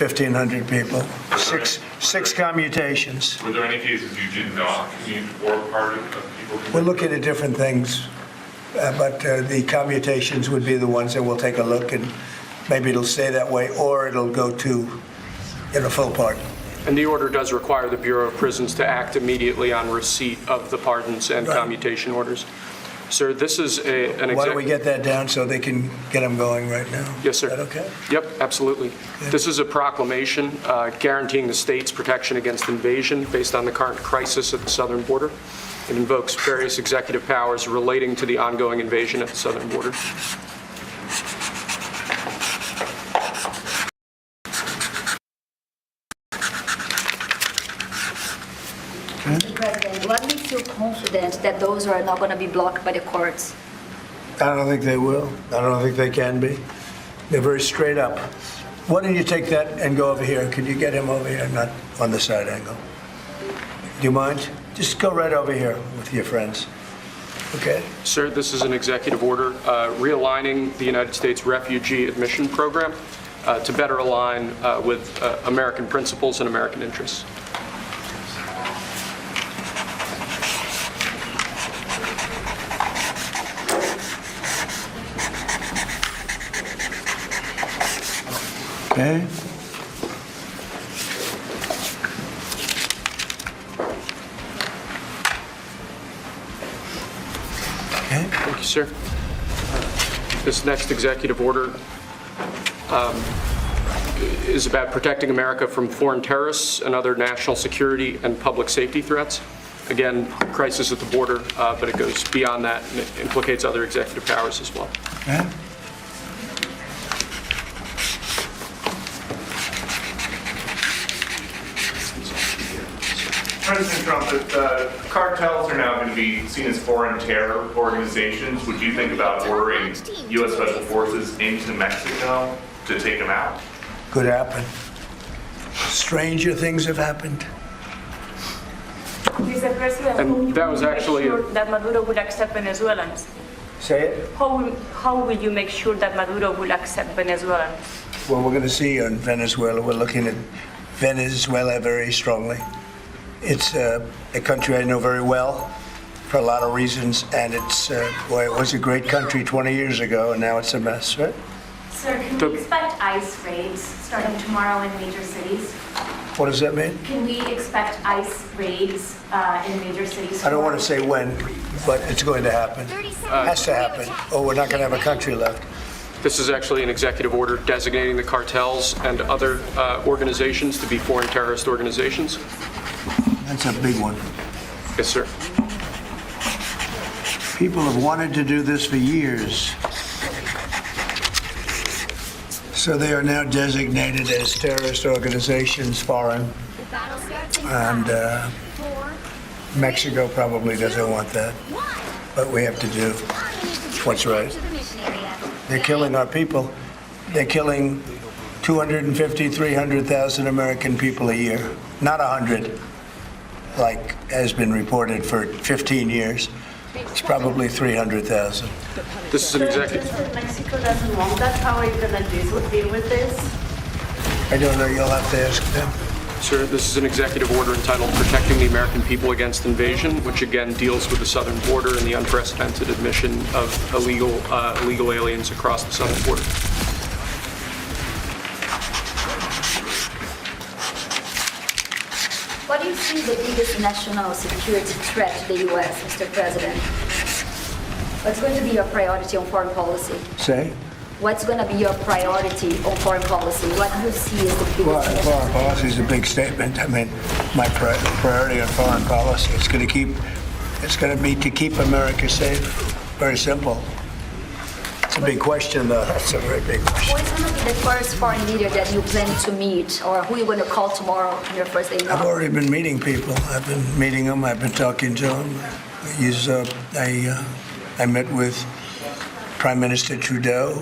1,500 people, six commutations. Were there any cases you did not commute or part of people? We're looking at different things, but the commutations would be the ones that we'll take a look, and maybe it'll stay that way, or it'll go to full pardon. And the order does require the Bureau of Prisons to act immediately on receipt of the pardons and commutation orders. Sir, this is an Why don't we get that down so they can get them going right now? Yes, sir. Is that okay? Yep, absolutely. Okay. This is a proclamation guaranteeing the state's protection against invasion based on the current crisis at the southern border. It invokes various executive powers relating to the ongoing invasion at the southern border. Mr. President, what makes you confident that those are not going to be blocked by the courts? I don't think they will. I don't think they can be. They're very straight up. Why don't you take that and go over here? Could you get him over here, not on the side angle? Do you mind? Just go right over here with your friends. Okay? Sir, this is an executive order realigning the United States refugee admission program to better align with American principles and American interests. Okay. Okay. Thank you, sir. This next executive order is about protecting America from foreign terrorists and other national security and public safety threats. Again, crisis at the border, but it goes beyond that and it implicates other executive powers as well. Okay. President Trump, if cartels are now going to be seen as foreign terror organizations, would you think about ordering U.S. Special Forces into Mexico to take them out? Could happen. Stranger things have happened. Mr. President, And that was actually sure that Maduro would accept Venezuelans. Say it. How will you make sure that Maduro will accept Venezuelans? Well, we're going to see on Venezuela. We're looking at Venezuela very strongly. It's a country I know very well for a lot of reasons, and it's, boy, it was a great country 20 years ago, and now it's a mess, right? Sir, can we expect ICE raids starting tomorrow in major cities? What does that mean? Can we expect ICE raids in major cities? I don't want to say when, but it's going to happen. Has to happen, or we're not going to have a country left. This is actually an executive order designating the cartels and other organizations to be foreign terrorist organizations. That's a big one. Yes, sir. People have wanted to do this for years. So they are now designated as terrorist organizations, foreign. And Mexico probably doesn't want that. But we have to do what's right. They're killing our people. They're killing 250, 300,000 American people a year. Not 100, like has been reported for 15 years. It's probably 300,000. This is an executive. If Mexico doesn't want that, how are you going to deal with this? I don't know. You'll have to ask them. Sir, this is an executive order entitled Protecting the American People Against Invasion, which again deals with the southern border and the unprecedented admission of illegal aliens across the southern border. What do you see the biggest national security threat to the U.S., Mr. President? What's going to be your priority on foreign policy? Say? What's going to be your priority on foreign policy? What do you see as the biggest Well, national foreign policy is a big statement. I mean, my priority on foreign policy is going to be to keep America safe. Very simple. It's a big question, though. That's a very big question. Who is going to be the first foreign leader that you plan to meet, or who you're going to call tomorrow on your first day? I've already been meeting people. I've been meeting them. I've been talking to them. I met with Prime Minister Trudeau,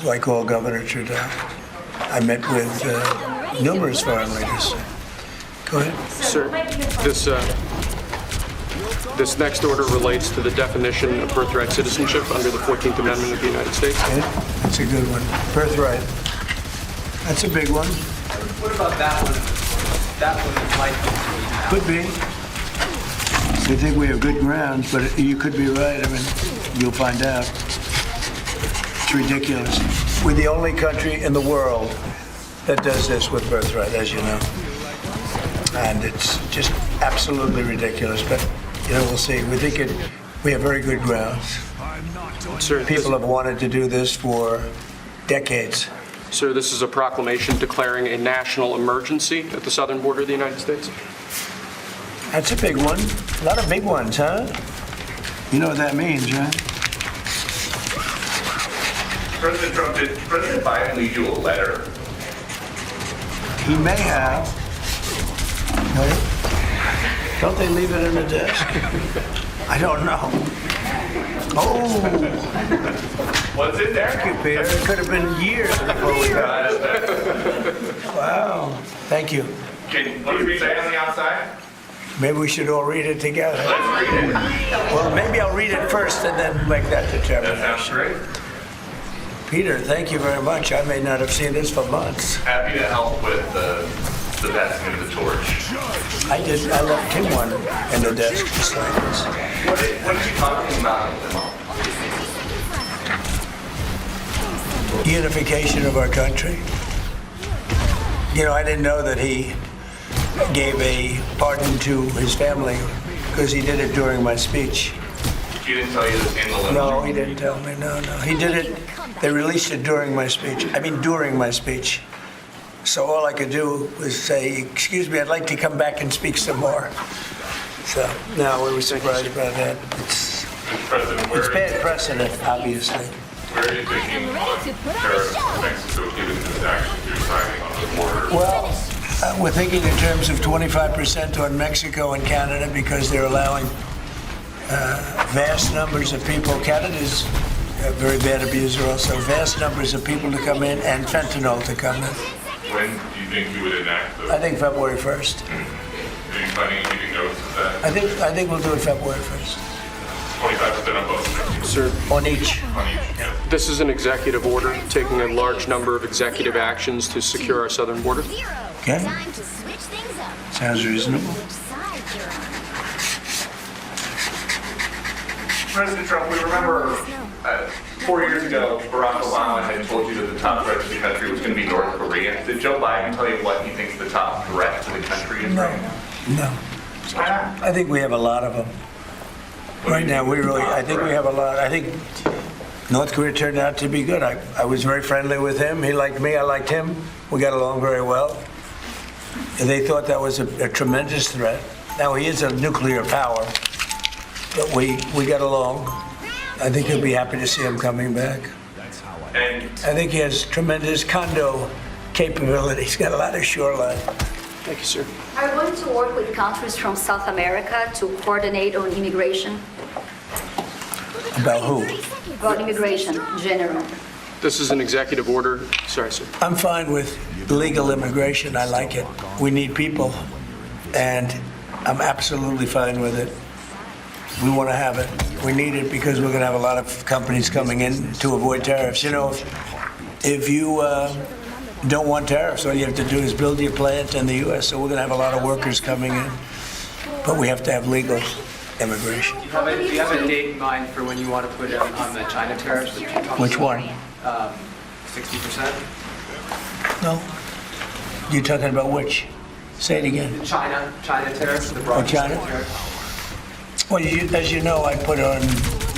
who I call Governor Trudeau. I met with numerous foreign leaders. Go ahead. Sir, this next order relates to the definition of birthright citizenship under the 14th Amendment of the United States. Okay. That's a good one. Birthright. That's a big one. What about that one? That one is likely to Could be. We think we have good grounds, but you could be right. I mean, you'll find out. It's ridiculous. We're the only country in the world that does this with birthright, as you know. And it's just absolutely ridiculous. But, we'll see. We have very good grounds. Sir, People have wanted to do this for decades. Sir, this is a proclamation declaring a national emergency at the southern border of the United States. That's a big one. A lot of big ones, huh? You know what that means, right? President Trump, did President Biden leave you a letter? He may have. Right? Don't they leave it in the desk? I don't know. Oh, What's in there? thank you, Peter. It could have been years before we got it. Wow. Thank you. What do you say on the outside? Maybe we should all read it together. Let's read it. Well, maybe I'll read it first and then make that That determination. sounds great. Peter, thank you very much. I may not have seen this for months. Happy to help with the passing of the torch. I left him one in the desk beside us. What are you talking about? Unification of our country. I didn't know that he gave a pardon to his family because he did it during my speech. He didn't tell you this in the limo? No, he didn't tell me. No. He did it. They released it during my speech. During my speech. So all I could do was say, excuse me, I'd like to come back and speak some more. So, no, we were surprised about that. President, It's bad precedent, obviously. where are you thinking on tariffs to Mexico given this action you're signing on the border? Well, we're thinking in terms of 25% on Mexico and Canada because they're allowing vast numbers of people. Canada's a very bad abuser also. Vast numbers of people to come in and fentanyl to come in. When do you think you would enact those? I think February 1st. Are you planning on keeping notes of that? I think we'll do it February 1st. 25% on both, Sir, On each. on each, yeah. this is an executive order taking a large number of executive actions to secure our southern border. Okay? Sounds reasonable. President Trump, we remember 4 years ago, Barack Obama had told you that the top threat to the country was going to be North Korea. Did Joe Biden tell you what he thinks the top threat to the country is right now? No. Why not? I think we have a lot of them. Right now, I think we have a lot. I think North Korea turned out to be good. I was very friendly with him. He liked me. I liked him. We got along very well. And they thought that was a tremendous threat. Now, he is a nuclear power, but we got along. I think he'll be happy to see him coming back. And I think he has tremendous condo capability. He's got a lot of shoreline. Thank you, sir. Are you going to work with countries from South America to coordinate on immigration? About who? About immigration, in general. This is an executive order. Sorry, sir. I'm fine with legal immigration. I like it. We need people, and I'm absolutely fine with it. We want to have it. We need it because we're going to have a lot of companies coming in to avoid tariffs. If you don't want tariffs, all you have to do is build your plant in the U.S. So we're going to have a lot of workers coming in, but we have to have legal immigration. Do you have a date in mind for when you want to put it on the China tariffs? that you talked Which about? one? 60%? No? You're talking about which? Say it again. The China tariffs, the broad China? tariffs? Well, as you know, I put on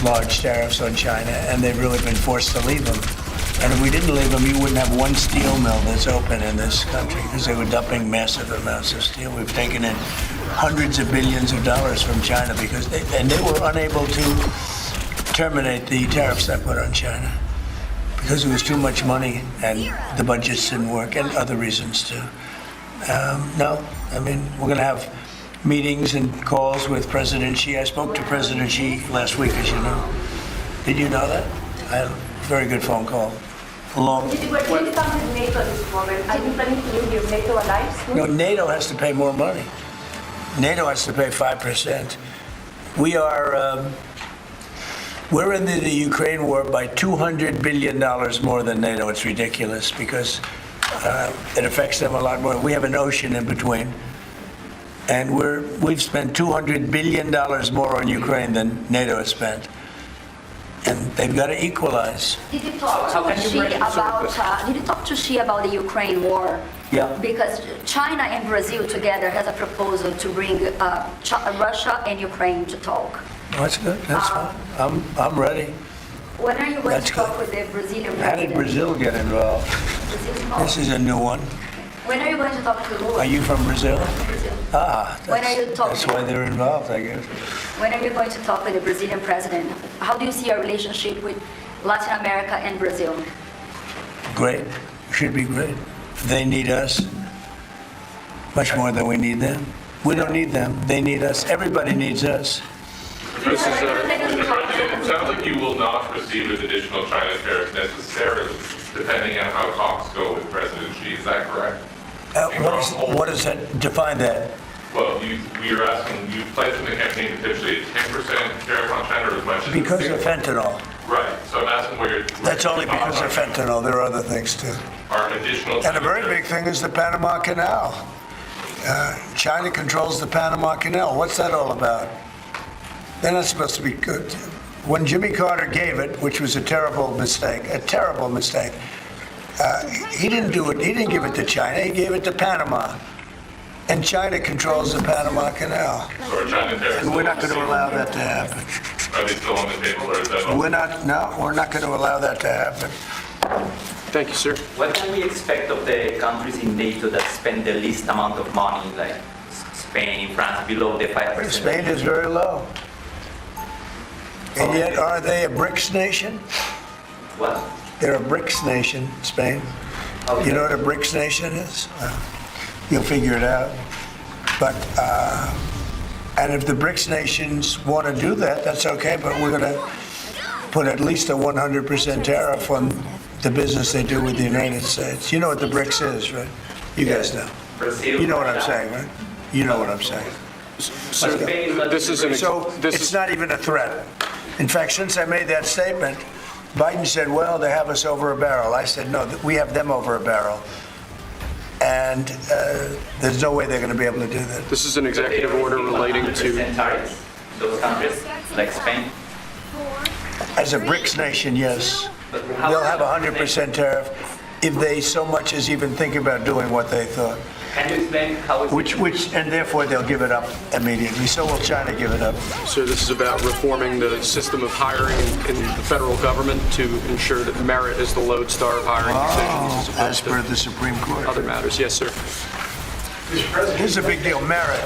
large tariffs on China, and they've really been forced to leave them. And if we didn't leave them, you wouldn't have one steel mill that's open in this country because they were dumping massive amounts of steel. We've taken in hundreds of billions of dollars from China because they were unable to terminate the tariffs I put on China because it was too much money and the budgets didn't work and other reasons too. No, we're going to have meetings and calls with President Xi. I spoke to President Xi last week, as you know. Did you know that? I had a very good phone call. We're pleased with NATO at this moment. Are you planning to leave your NATO allies? NATO has to pay more money. NATO has to pay 5%. We're in the Ukraine war by $200 billion more than NATO. It's ridiculous because It affects them a lot more. We have an ocean in between. And we've spent $200 billion more on Ukraine than NATO has spent. And they've got to equalize. Did you talk to Xi about the Ukraine war? Yeah. Because China and Brazil together has a proposal to bring Russia and Ukraine to talk. That's good. That's fine. I'm ready. When are you going That's to talk good. with the Brazilian How did president? Brazil get involved? This is a new one. When are you going to talk to Lula? Are you from Brazil? Brazil. Ah, When are you talking? that's why they're involved, I guess. When are you going to talk with the Brazilian president? How do you see your relationship with Latin America and Brazil? Great. Should be great. They need us much more than we need them. We don't need them. They need us. Everybody needs us. This is It sounds like you will not receive an additional China tariff necessarily, depending on how talks go with President Xi. Is that correct? What does that define that? Well, we are asking, you pledged in the campaign potentially a 10% tariff on China or as much as... Because of fentanyl. Right, so I'm asking where you're... That's only because of fentanyl. There are other things too. Are additional... And a very big thing is the Panama Canal. China controls the Panama Canal. What's that all about? They're not supposed to be good. When Jimmy Carter gave it, which was a terrible mistake, he didn't do it. He didn't give it to China. He gave it to Panama. And China controls the Panama Canal. So are China tariffs... And we're not going to allow that to happen. Are they still on the table or is that... We're not going to allow that to happen. Thank you, sir. What can we expect of the countries in NATO that spend the least amount of money, like Spain, France, below the 5%? Spain is very low. And yet, are they a BRICS nation? What? They're a BRICS nation, Spain. You know what a BRICS nation is? You'll figure it out. But, and if the BRICS nations want to do that, that's okay, but we're going to put at least a 100% tariff on the business they do with the United States. You know what the BRICS is, right? You guys know. Brazil. You know what I'm saying, right? You know what I'm saying. Sir, this is an... So it's not even a threat. In fact, since I made that statement, Biden said, well, they have us over a barrel. I said, no, we have them over a barrel. And there's no way they're going to be able to do that. This is an executive order relating to... 100% tariffs, those countries, like Spain? As a BRICS nation, yes. They'll have a 100% tariff if they so much as even think about doing what they thought. Can you explain how it's... And therefore they'll give it up immediately. So will China give it up. So this is about reforming the system of hiring in the federal government to ensure that merit is the lodestar of hiring decisions As as per opposed the Supreme to Court. other matters. Yes, sir. Here's a big deal, merit.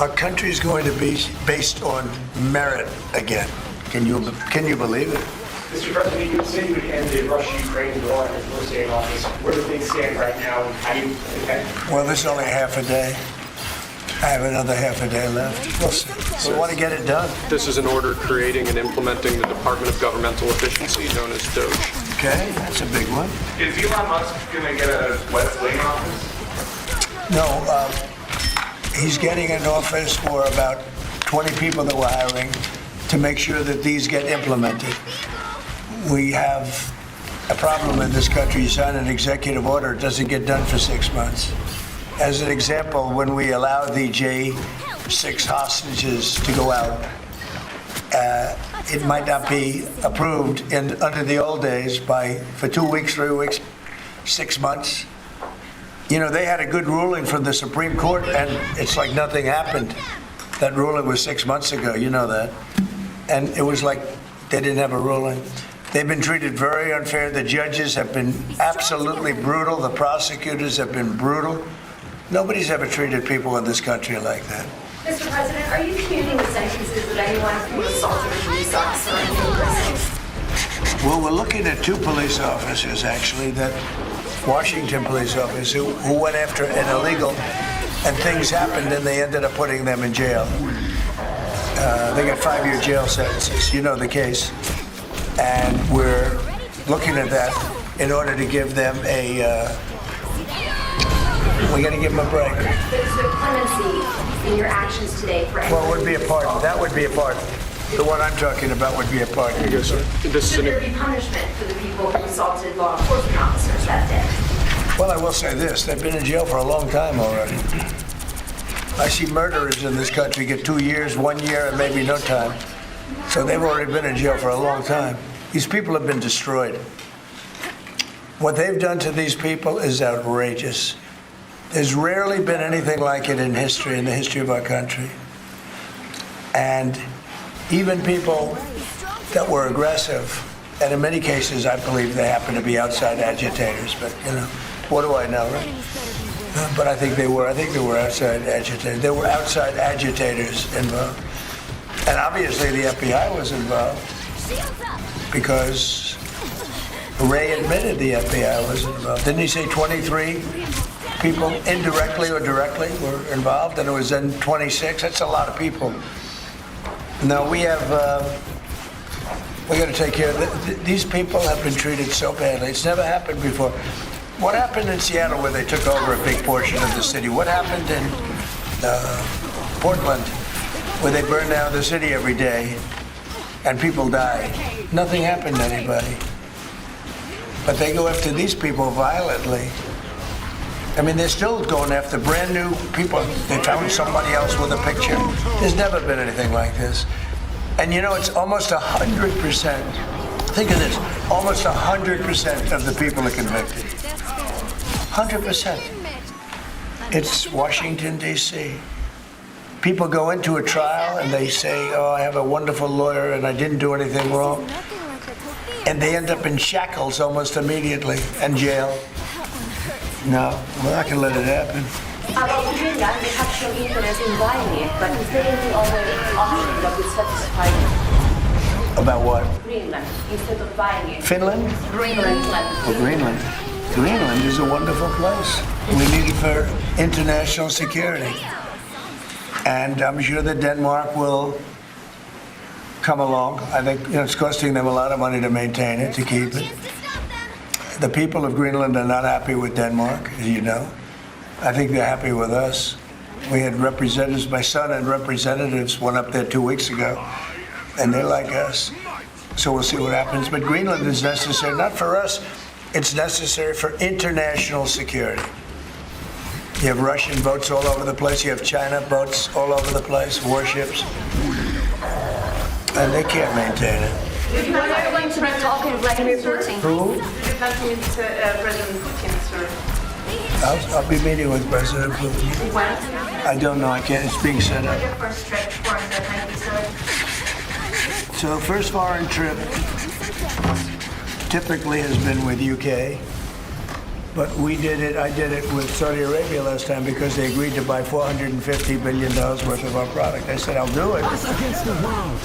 Our country is going to be based on merit again. Can you believe it? Mr. President, you said you would end the Russia-Ukraine war on your first day in office. Where do things stand right now, and how do you intend? Well, there's only half a day. I have another half a day left. We'll see. We want to get it done. This is an order creating and implementing the Department of Governmental Efficiency, known as DOGE. Okay, that's a big one. Is Elon Musk going to get a West Wing office? No, he's getting an office for about 20 people that we're hiring to make sure that these get implemented. We have a problem in this country. You sign an executive order, it doesn't get done for 6 months. As an example, when we allowed the J6 hostages to go out, it might not be approved under the old days for 2 weeks, 3 weeks, 6 months. You know, they had a good ruling from the Supreme Court, and it's like nothing happened. That ruling was 6 months ago, you know that. And it was like they didn't have a ruling. They've been treated very unfair. The judges have been absolutely brutal. The prosecutors have been brutal. Nobody's ever treated people in this country like that. Mr. President, are you commuting the sentences that anyone who assaulted a police officer in prison? Well, we're looking at 2 police officers, actually, Washington police officers who went after an illegal, and things happened, and they ended up putting them in jail. They got 5-year jail sentences. You know the case. And we're looking at that in order to give them we got to give them a break. There's the clemency in your actions today for Well, it would be a part. That would be a part. The one I'm talking about would be a part. Yes, sir. This is Should there be punishment for the people who assaulted law enforcement officers that day? Well, I will say this, they've been in jail for a long time already. I see murderers in this country get 2 years, 1 year, and maybe no time. So they've already been in jail for a long time. These people have been destroyed. What they've done to these people is outrageous. There's rarely been anything like it in history, in the history of our country. And even people that were aggressive, and in many cases, I believe they happen to be outside agitators, but, you know, what do I know, right? But I think they were outside agitators. There were outside agitators involved. And obviously the FBI was involved because Ray admitted the FBI was involved. Didn't he say 23 people indirectly or directly were involved, and it was then 26? That's a lot of people. Now we got to take care of these people have been treated so badly. It's never happened before. What happened in Seattle where they took over a big portion of the city? What happened in Portland where they burned down the city every day and people died? Nothing happened to anybody. But they go after these people violently. I mean, they're still going after brand new people. They found somebody else with a picture. There's never been anything like this. And you know, it's almost 100%. Think of this, almost 100% of the people are convicted. 100%. It's Washington, D.C. People go into a trial and they say, oh, I have a wonderful lawyer and I didn't do anything wrong. And they end up in shackles almost immediately and jail. No, we're not going to let it happen. About Greenland, they have shown interest in buying it, but is there any other option that would satisfy you? About what? Greenland, instead of buying it. Finland? Greenland. Well, Greenland. Greenland is a wonderful place. We need it for international security. And I'm sure that Denmark will come along. I think it's costing them a lot of money to maintain it, to keep it. The people of Greenland are not happy with Denmark, as you know. I think they're happy with us. We had representatives, my son and representatives went up there 2 weeks ago, and they like us. So we'll see what happens. But Greenland is necessary, not for us, it's necessary for international security. You have Russian boats all over the place, you have China boats all over the place, warships, and they can't maintain it. When are you going to be talking with Vladimir Putin? Who? President Putin, sir. I'll be meeting with President Putin. When? I don't know, I can't, it's being set up. Your first trip foreign trip, might be silly. So first foreign trip typically has been with UK, but I did it with Saudi Arabia last time because they agreed to buy $450 billion worth of our product. I said, I'll do it,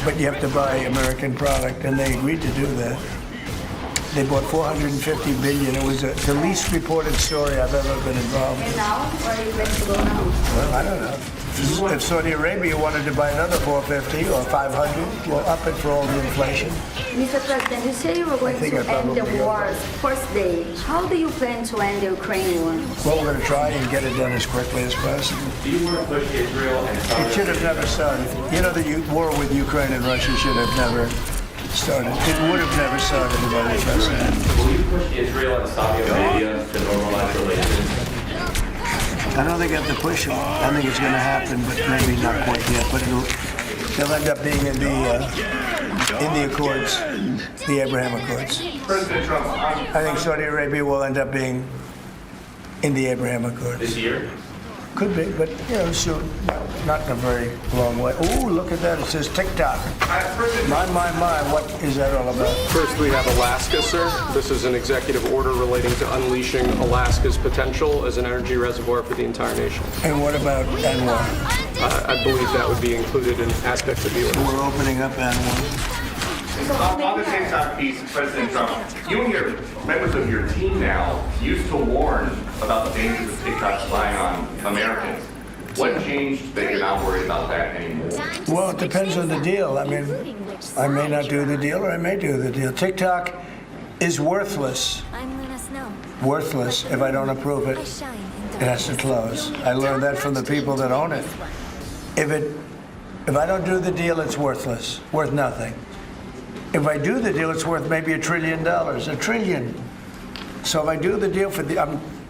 but you have to buy American product, and they agreed to do that. They bought $450 billion. It was the least reported story I've ever been involved in. And now, where are you going to go now? Well, I don't know. If Saudi Arabia wanted to buy another 450 or 500, we'll up it for all the inflation. Mr. President, you say you were going think to I end the probably war first day. How do you plan to end the Ukraine war? Well, we're going to try and get it done as quickly as possible. Do you want to push Israel and Saudi It should have never started. You know, the war with Ukraine and Russia should have never started. It would have never started if I was president. Will you push Israel and Saudi Arabia to normalize relations? I don't think I have to push them. I think it's going to happen, but maybe not quite yet. But they'll end up being in the Accords, the Abraham Accords. President Trump, I think Saudi Arabia will end up being in the Abraham Accords. This year? Could be, but soon. Not in a very long way. Oh, look at that! It says TikTok. My, what is that all about? First, we have Alaska, sir. This is an executive order relating to unleashing Alaska's potential as an energy reservoir for the entire nation. And what about ANWR? I believe that would be included in aspects of the order. We're opening up ANWR. on the TikTok piece, President Trump, you and your members of your team now used to warn about the dangers of TikTok spying on Americans. What changed that you're not worried about that anymore? Well, it depends on the deal. I mean, I may not do the deal or I may do the deal. TikTok is worthless. Worthless if I don't approve it. It has to close. I learned that from the people that own it. If I don't do the deal, it's worthless, worth nothing. If I do the deal, it's worth maybe $1 trillion, $1 trillion. So if I do the deal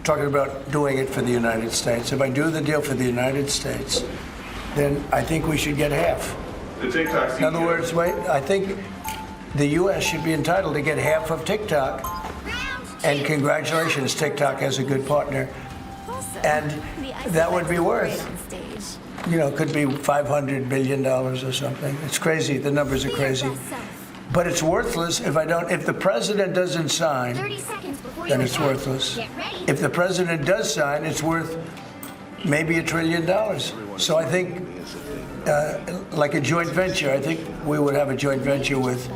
talking about doing it for the United States. If I do the deal for the United States, then I think we should get half. The TikTok CEO. In other words, wait, I think the U.S. should be entitled to get half of TikTok. And congratulations, TikTok has a good partner. And that would be worth, could be $500 billion or something. It's crazy. The numbers are crazy. But it's worthless if the president doesn't sign, then it's worthless. If the president does sign, it's worth maybe $1 trillion. So I think, like a joint venture, I think we would have a joint venture with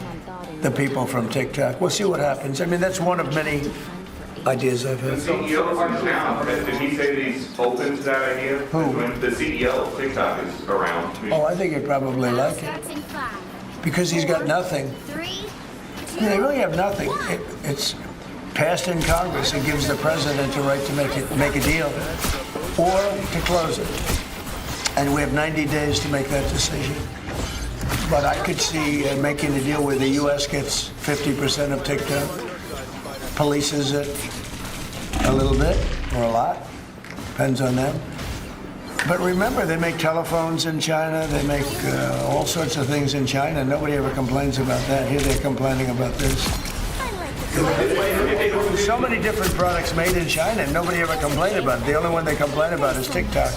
the people from TikTok. We'll see what happens. I mean, that's one of many ideas I've The had. CEO is now. Did he say that he's open to that idea? Who? The CEO of TikTok is around. Oh, I think he'd probably like it. Because he's got nothing. They really have nothing. It's passed in Congress. It gives the president the right to make a deal or to close it. And we have 90 days to make that decision. But I could see making a deal where the U.S. gets 50% of TikTok, polices it a little bit or a lot, depends on them. But remember, they make telephones in China, they make all sorts of things in China. Nobody ever complains about that. Here they're complaining about this. So many different products made in China, and nobody ever complained about it. The only one they complain about is TikTok.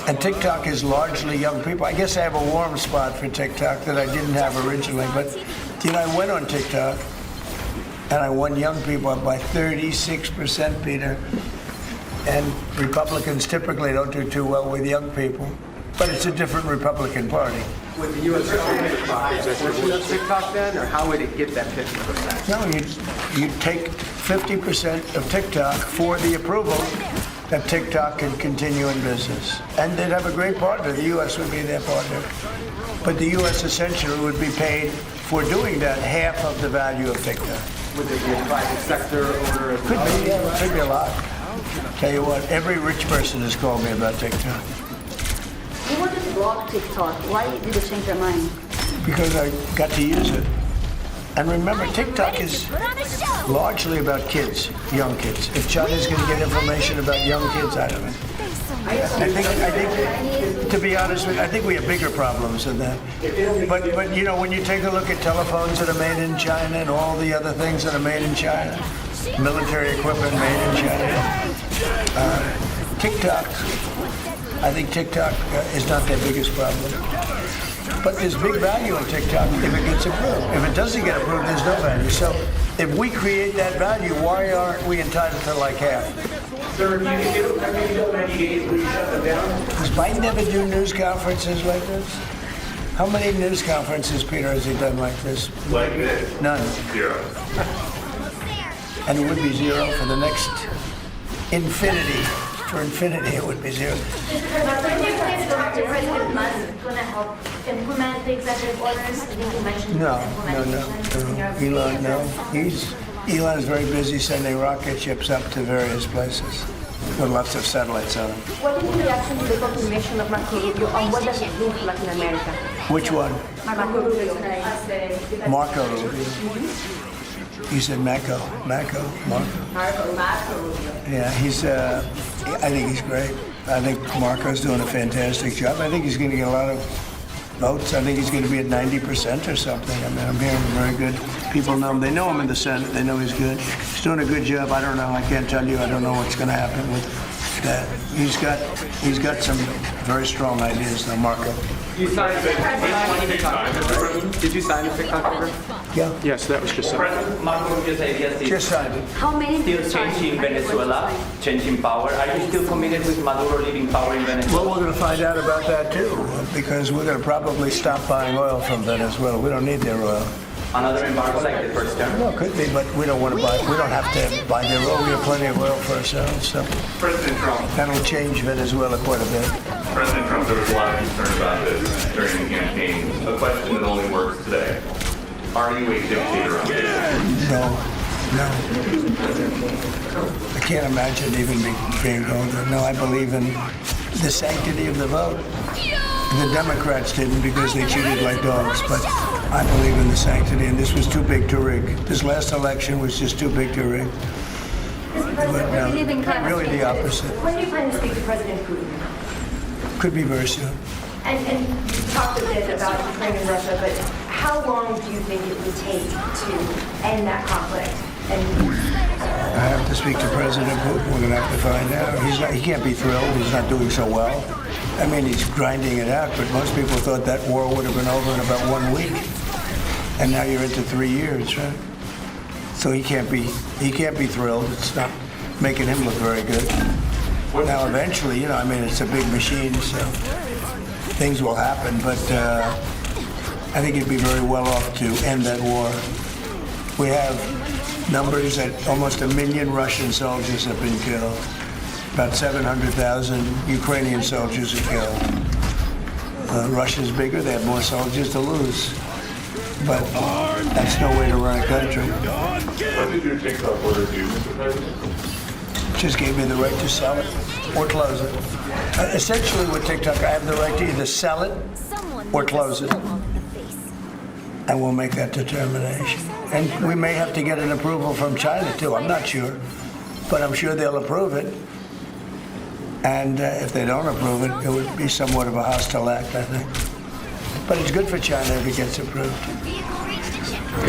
And TikTok is largely young people. I guess I have a warm spot for TikTok that I didn't have originally. But, I went on TikTok, and I won young people up by 36%, Peter. And Republicans typically don't do too well with young people. But it's a different Republican Party. Would the U.S. government buy a portion of TikTok then, or how would it get that 50%? No, you'd take 50% of TikTok for the approval that TikTok can continue in business. And they'd have a great partner. The U.S. would be their partner. But the U.S. essentially would be paid for doing that half of the value of TikTok. Would there be a private sector owner as well? Could be, yeah, could be a lot. Tell you what, every rich person has called me about TikTok. You wanted to block TikTok. Why did you change your mind? Because I got to use it. And remember, TikTok is largely about kids, young kids. If China's going to get information about young kids, I don't know. I think, to be honest with you, I think we have bigger problems than that. But when you take a look at telephones that are made in China and all the other things that are made in China, military equipment made in China, TikTok, I think TikTok is not their biggest problem. But there's big value in TikTok if it gets approved. If it doesn't get approved, there's no value. So if we create that value, why aren't we entitled to like half? Sir, if you go 90 days, will you shut them down? Does Biden ever do news conferences like this? How many news conferences, Peter, has he done like this? Like this? None. 0. And it would be 0 for the next infinity. For infinity, it would be 0. President Musk going to help implement the executive orders? I think you mentioned No. implementation. Elon, no. Elon is very busy sending rocket ships up to various places with lots of satellites on them. What is the reaction to the confirmation of Marco Rubio, and what does it do to Latin America? Which one? Marco Rubio. Marco Rubio. He said Marco. Marco. Yeah, I think he's great. I think Marco's doing a fantastic job. I think he's going to get a lot of votes. I think he's going to be at 90% or something. I mean, I'm hearing very good. People know him. They know him in the Senate. They know he's good. He's doing a good job. I don't know. I can't tell you. I don't know what's going to happen with that. He's got some very strong ideas, though, Marco. You signed the TikTok. Did you sign the TikTok order? Yeah. Yes, that was just said. President Marco Rubio's ideas Just signed it. How many still changing Venezuela, changing power. Are you still committed with Maduro leaving power in Venezuela? Well, we're going to find out about that, too, because we're going to probably stop buying oil from Venezuela. We don't need their oil. Another embargo like the first term? No, it could be, but we don't want to buy. We don't have to buy their oil. We have plenty of oil for ourselves, so President Trump. that'll change Venezuela quite a bit. President Trump, there was a lot of concern about this during the campaign. A question that only works today. Are you a dictator on this? No. I can't imagine even being told that. No, I believe in the sanctity of the vote. The Democrats didn't because they cheated like dogs, but I believe in the sanctity, and this was too big to rig. This last election was just too big to rig. No, We live in climate really the change. opposite. When do you plan to speak to President Putin? Could be very soon. And you talked a bit about Ukraine and Russia, but how long do you think it would take to end that conflict? And I have to speak to President Putin. We're going to have to find out. He can't be thrilled. He's not doing so well. I mean, he's grinding it out, but most people thought that war would have been over in about 1 week. And now you're into 3 years, right? So he can't be thrilled. It's not making him look very good. Now, eventually, I mean, it's a big machine, so things will happen, but I think he'd be very well off to end that war. We have numbers that almost 1 million Russian soldiers have been killed. About 700,000 Ukrainian soldiers are killed. Russia's bigger, they have more soldiers to lose. But that's no way to run a country. What did your TikTok order do, Mr. President? Just gave me the right to sell it or close it. Essentially with TikTok, I have the right to either sell it or close it. And we'll make that determination. And we may have to get an approval from China too, I'm not sure. But I'm sure they'll approve it. And if they don't approve it, it would be somewhat of a hostile act, I think. But it's good for China if it gets approved.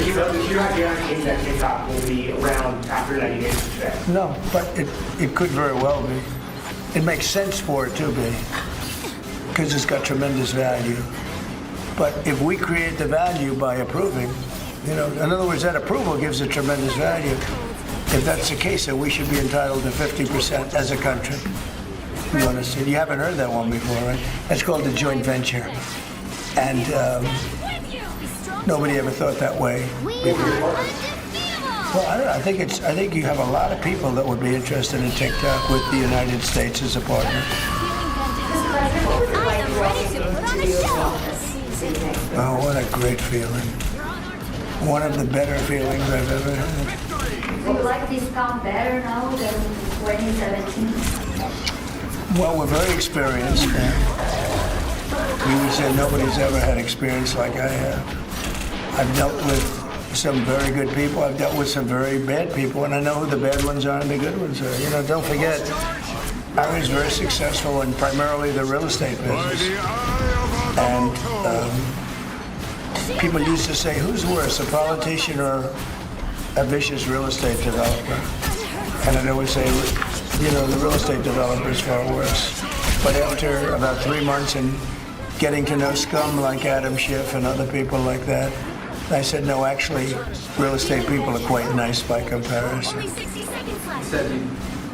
You're not guaranteeing that TikTok will be around after 90 days today. No, but it could very well be. It makes sense for it to be, because it's got tremendous value. But if we create the value by approving, in other words, that approval gives it tremendous value. If that's the case, then we should be entitled to 50% as a country. You understand? You haven't heard that one before, right? That's called a joint venture. And nobody ever thought that way before. Well, I don't know. I think you have a lot of people that would be interested in TikTok with the United States as a partner. Oh, what a great feeling. One of the better feelings I've ever had. Would you like this count better now than 2017? Well, we're very experienced now. You would say nobody's ever had experience like I have. I've dealt with some very good people. I've dealt with some very bad people, and I know who the bad ones are and the good ones are. Don't forget, I was very successful in primarily the real estate business. And people used to say, who's worse, a politician or a vicious real estate developer? And I'd always say, the real estate developer is far worse. But after about 3 months and getting to know scum like Adam Schiff and other people like that, I said, no, actually, real estate people are quite nice by comparison. You said you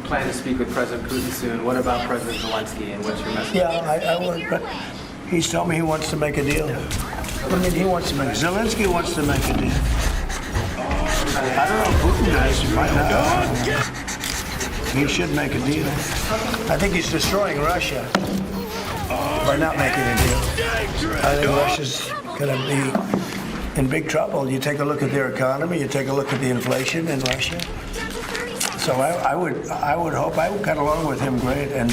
plan to speak with President Putin soon. What about President Zelensky, and what's your message? Yeah, I would, but he's told me he wants to make a deal. Zelensky wants to make a deal. I don't know if Putin does, you might not. He should make a deal. I think he's destroying Russia by not making a deal. I think Russia's going to be in big trouble. You take a look at their economy, you take a look at the inflation in Russia. So I would hope, I would got along with him great, and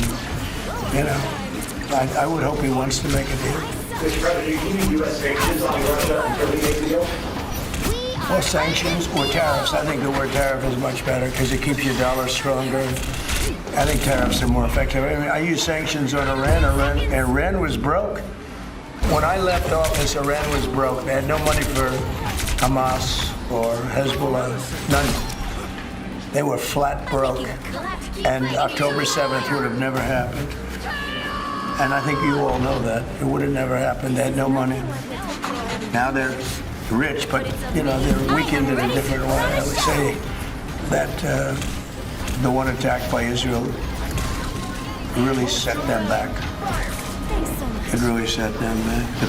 I would hope he wants to make a deal. Mr. President, you keeping U.S. sanctions on Russia until we make the deal? Well, sanctions or tariffs. I think the word tariff is much better because it keeps your dollar stronger. I think tariffs are more effective. I mean, I used sanctions on Iran. Iran was broke. When I left office, Iran was broke. They had no money for Hamas or Hezbollah, none. They were flat broke. And October 7th would have never happened. And I think you all know that. It would have never happened. They had no money. Now they're rich, but they're weakened in a different way. I would say that the one attack by Israel really set them back. It really set them back. The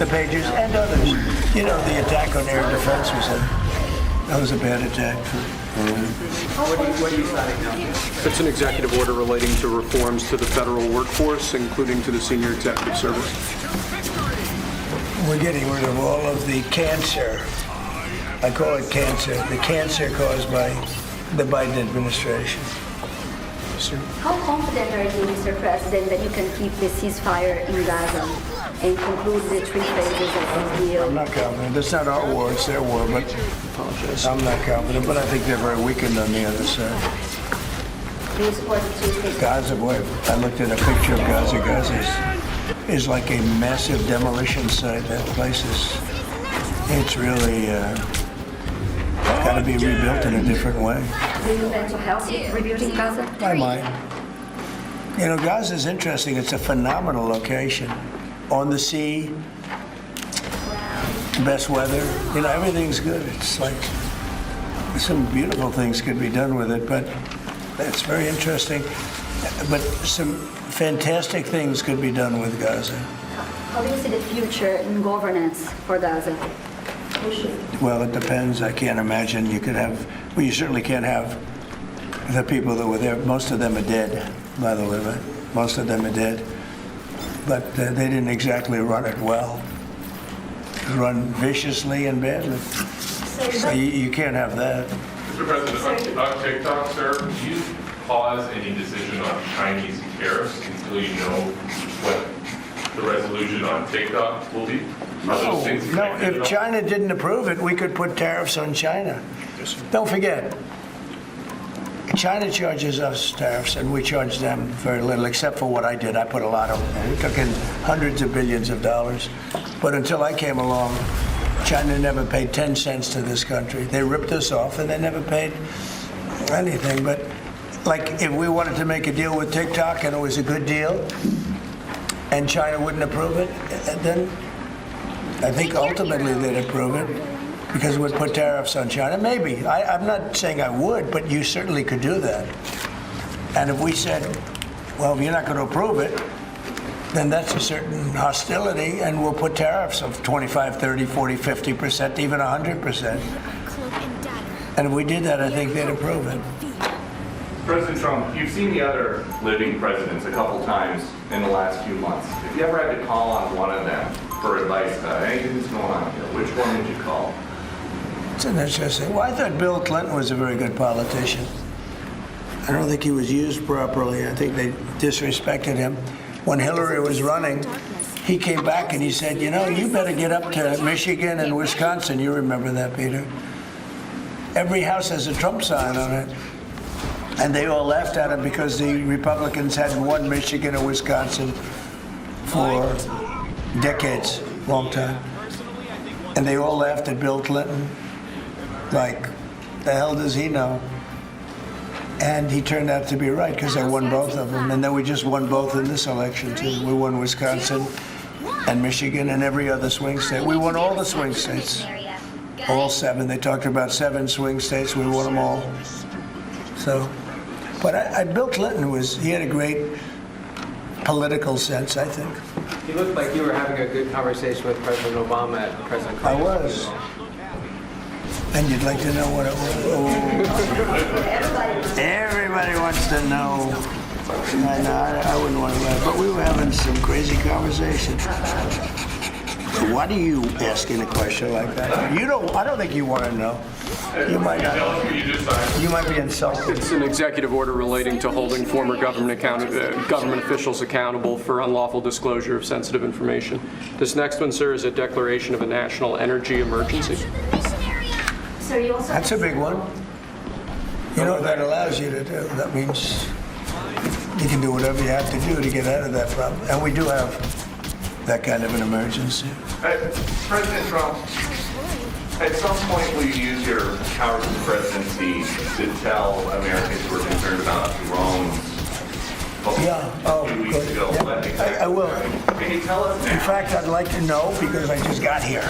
Pages, and others. The attack on air defense was a bad attack. What are you signing now? It's an executive order relating to reforms to the federal workforce, including to the senior executive service. We're getting rid of all of the cancer. I call it cancer. The cancer caused by the Biden administration. How confident are you, Mr. President, that you can keep the ceasefire in Gaza and conclude the 3 phases of the deal? I'm not confident. It's not our war, it's their war, but I'm not confident. But I think they're very weakened on the other side. Do you support the two-state? Gaza, boy, I looked at a picture of Gaza. Gaza is like a massive demolition site. That place it's really got to be rebuilt in a different way. Do you intend to help with rebuilding Gaza? I might. You know, Gaza is interesting. It's a phenomenal location. On the sea, best weather. You know, everything's good. It's like some beautiful things could be done with it, but it's very interesting. But some fantastic things could be done with Gaza. How do you see the future in governance for Gaza? Well, it depends. I can't imagine you could have, well, you certainly can't have the people that were there. Most of them are dead, by the way, right? Most of them are dead. But they didn't exactly run it well. Run viciously and badly. So you can't have that. Mr. President, on TikTok, sir, would you pause any decision on Chinese tariffs until you know what the resolution on TikTok will be? No, if China didn't approve it, we could put tariffs on China. Don't forget, China charges us tariffs and we charge them very little, except for what I did. I put a lot of them. We took in hundreds of billions of dollars. But until I came along, China never paid 10 cents to this country. They ripped us off and they never paid anything. But like if we wanted to make a deal with TikTok and it was a good deal and China wouldn't approve it, then I think ultimately they'd approve it because it would put tariffs on China. Maybe. I'm not saying I would, but you certainly could do that. And if we said, well, if you're not going to approve it, then that's a certain hostility, and we'll put tariffs of 25, 30, 40, 50%, even 100%. And if we did that, I think they'd approve it. President Trump, you've seen the other living presidents a couple times in the last few months. If you ever had to call on one of them for advice about anything that's going on here, which one would you call? It's an interesting. Well, I thought Bill Clinton was a very good politician. I don't think he was used properly. I think they disrespected him. When Hillary was running, he came back and he said, you know, you better get up to Michigan and Wisconsin. You remember that, Peter? Every house has a Trump sign on it. And they all laughed at him because the Republicans hadn't won Michigan or Wisconsin for decades, long time. And they all laughed at Bill Clinton. Like, the hell does he know? And he turned out to be right because I won both of them. And then we just won both in this election, too. We won Wisconsin and Michigan and every other swing state. We won all the swing states, all 7. They talked about 7 swing states. We won them all. So, but Bill Clinton he had a great political sense, I think. You looked like you were having a good conversation with President Obama at President I Clinton's was. And you'd like to know what it was? Oh. Everybody wants to know. I know, I wouldn't want to laugh, but we were having some crazy conversation. Why do you asking a question like that? I don't think you want to know. You might not. You might be insulted. It's an executive order relating to holding former government officials accountable for unlawful disclosure of sensitive information. This next one, sir, is a declaration of a national energy emergency. That's a big one. You know what that allows you to do? That means you can do whatever you have to do to get out of that problem. And we do have that kind of an emergency. President Trump, at some point will you use your powers of presidency to tell Americans who are concerned about drones? Yeah. Oh, a few weeks good. ago. Yeah. What exactly- I will. Can you tell us now? In fact, I'd like to know because I just got here.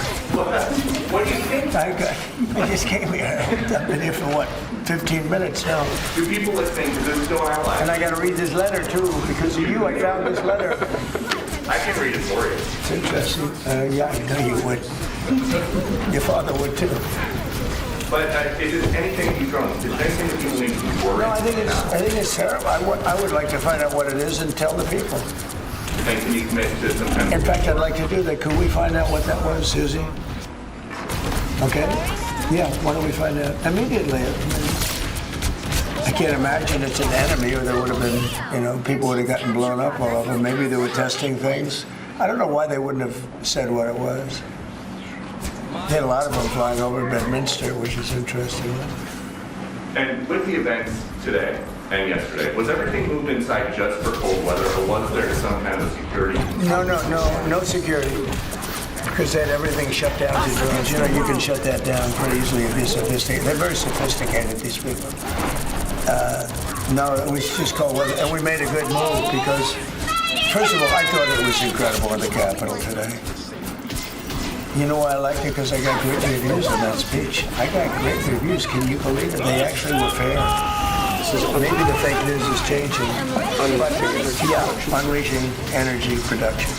What do you think? I just came here. I've been here for what, 15 minutes now. Do people listening to this still our lives? And I got to read this letter too. Because of you, I found this letter. I can read it for you. It's interesting. Yeah, I know you would. Your father would too. But is it anything you drones? Is there anything that you need to be worried No, I think it's terrible. I would like to find out what it is and tell the people. And can you commit to some kind In fact, I'd like to do that. Could we find out what that was, Susie? Okay? Yeah, why don't we find out immediately? I can't imagine it's an enemy or there would have been, people would have gotten blown up all over. Maybe they were testing things. I don't know why they wouldn't have said what it was. They had a lot of them flying over Bedminster, which is interesting. And with the events today, and yesterday. Was everything moved inside just for cold weather, or was there some kind of security? No security. Because they had everything shut down to drones. You know, you can shut that down pretty easily if you're sophisticated. They're very sophisticated, these people. No, it was just cold weather. And we made a good move because, first of all, I thought it was incredible in the Capitol today. You know why I liked it? Because I got great reviews on that speech. I got great reviews. Can you believe it? They actually were fair. Maybe the fake news is changing. Unleashing energy production.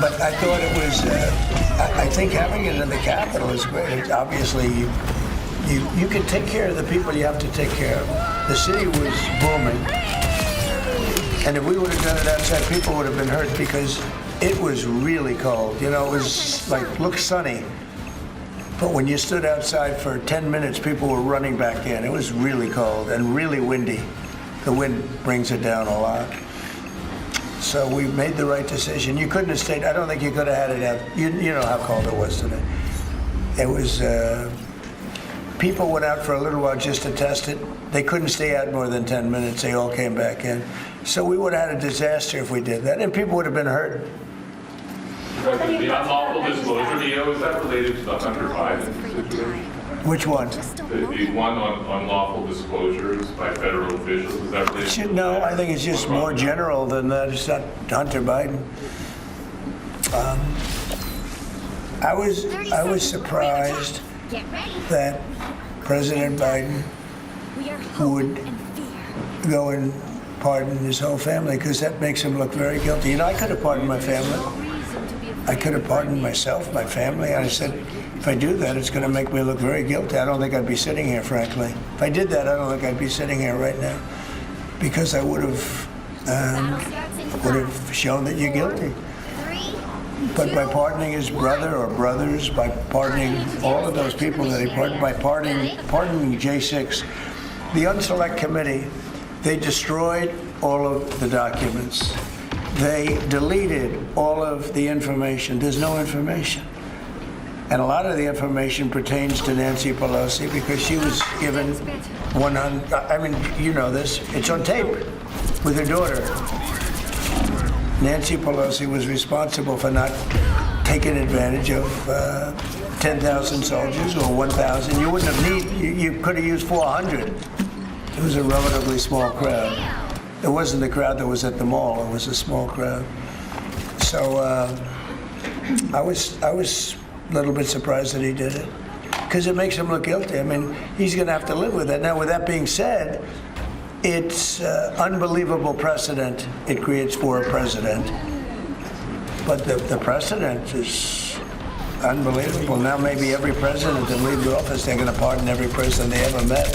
But I thought it was, I think having it in the Capitol is great. Obviously, you can take care of the people you have to take care of. The city was booming. And if we would have done it outside, people would have been hurt because it was really cold. You know, it was like, looked sunny. But when you stood outside for 10 minutes, people were running back in. It was really cold and really windy. The wind brings it down a lot. So we made the right decision. You couldn't have stayed. I don't think you could have had it out. You know how cold it was today. It was, people went out for a little while just to test it. They couldn't stay out more than 10 minutes. They all came back in. So we would have had a disaster if we did that, and people would have been hurt. The unlawful disclosure video, is that related to the Hunter Biden situation? Which one? The one on unlawful disclosures by federal officials, is that related to No, I think it's just more general than that. It's not Hunter Biden. I was surprised that President Biden would go and pardon his whole family, because that makes him look very guilty. You know, I could have pardoned my family. I could have pardoned myself, my family. I said, if I do that, it's going to make me look very guilty. I don't think I'd be sitting here, frankly. If I did that, I don't think I'd be sitting here right now, because I would have shown that you're guilty. But by pardoning his brother or brothers, by pardoning all of those people that he pardoned, by pardoning J6, the Unselect Committee, they destroyed all of the documents. They deleted all of the information. There's no information. And a lot of the information pertains to Nancy Pelosi because she was given 100, I mean, you know this, it's on tape with her daughter. Nancy Pelosi was responsible for not taking advantage of 10,000 soldiers or 1,000. You wouldn't have you could have used 400. It was a relatively small crowd. It wasn't the crowd that was at the mall. It was a small crowd. So I was a little bit surprised that he did it, because it makes him look guilty. I mean, he's going to have to live with it. Now, with that being said, it's unbelievable precedent it creates for a president. But the precedent is unbelievable. Now maybe every president that leaves office, they're going to pardon every person they ever met,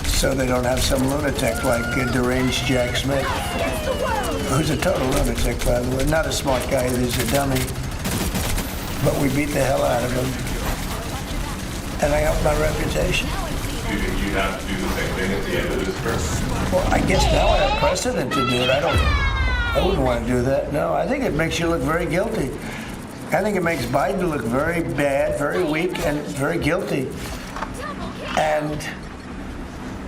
so they don't have some lunatic like deranged Jack Smith, who's a total lunatic, by the way. Not a smart guy, he's a dummy. But we beat the hell out of him. And I helped my reputation. Do you think you have to do the same thing at the end of this term? Well, I guess now I have precedent to do it. I wouldn't want to do that. No, I think it makes you look very guilty. I think it makes Biden look very bad, very weak, and very guilty. And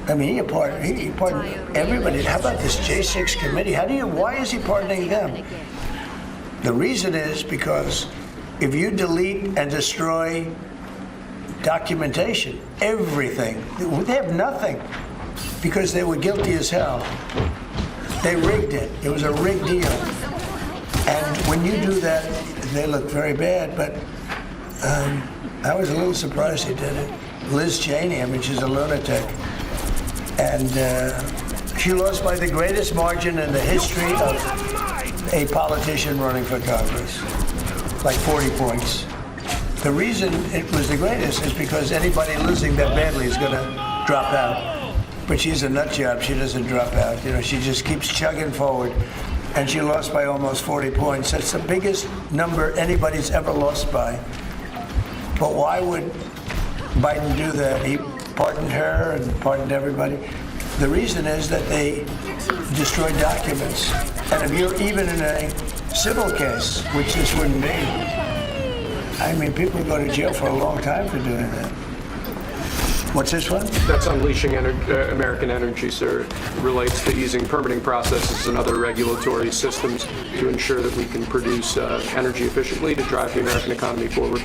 I mean, he pardoned everybody. How about this J6 committee? Why is he pardoning them? The reason is because if you delete and destroy documentation, everything, they have nothing, because they were guilty as hell. They rigged it. It was a rigged deal. And when you do that, they look very bad. But I was a little surprised he did it. Liz Cheney, I mean, she's a lunatic. And she lost by the greatest margin in the history of a politician running for Congress, like 40 points. The reason it was the greatest is because anybody losing that badly is going to drop out. But she's a nut job. She doesn't drop out. You know, she just keeps chugging forward. And she lost by almost 40 points. That's the biggest number anybody's ever lost by. But why would Biden do that? He pardoned her and pardoned everybody. The reason is that they destroyed documents. And if you're even in a civil case, which this wouldn't be, I mean, people go to jail for a long time for doing that. What's this one? That's unleashing American energy, sir. It relates to easing permitting processes and other regulatory systems to ensure that we can produce energy efficiently to drive the American economy forward.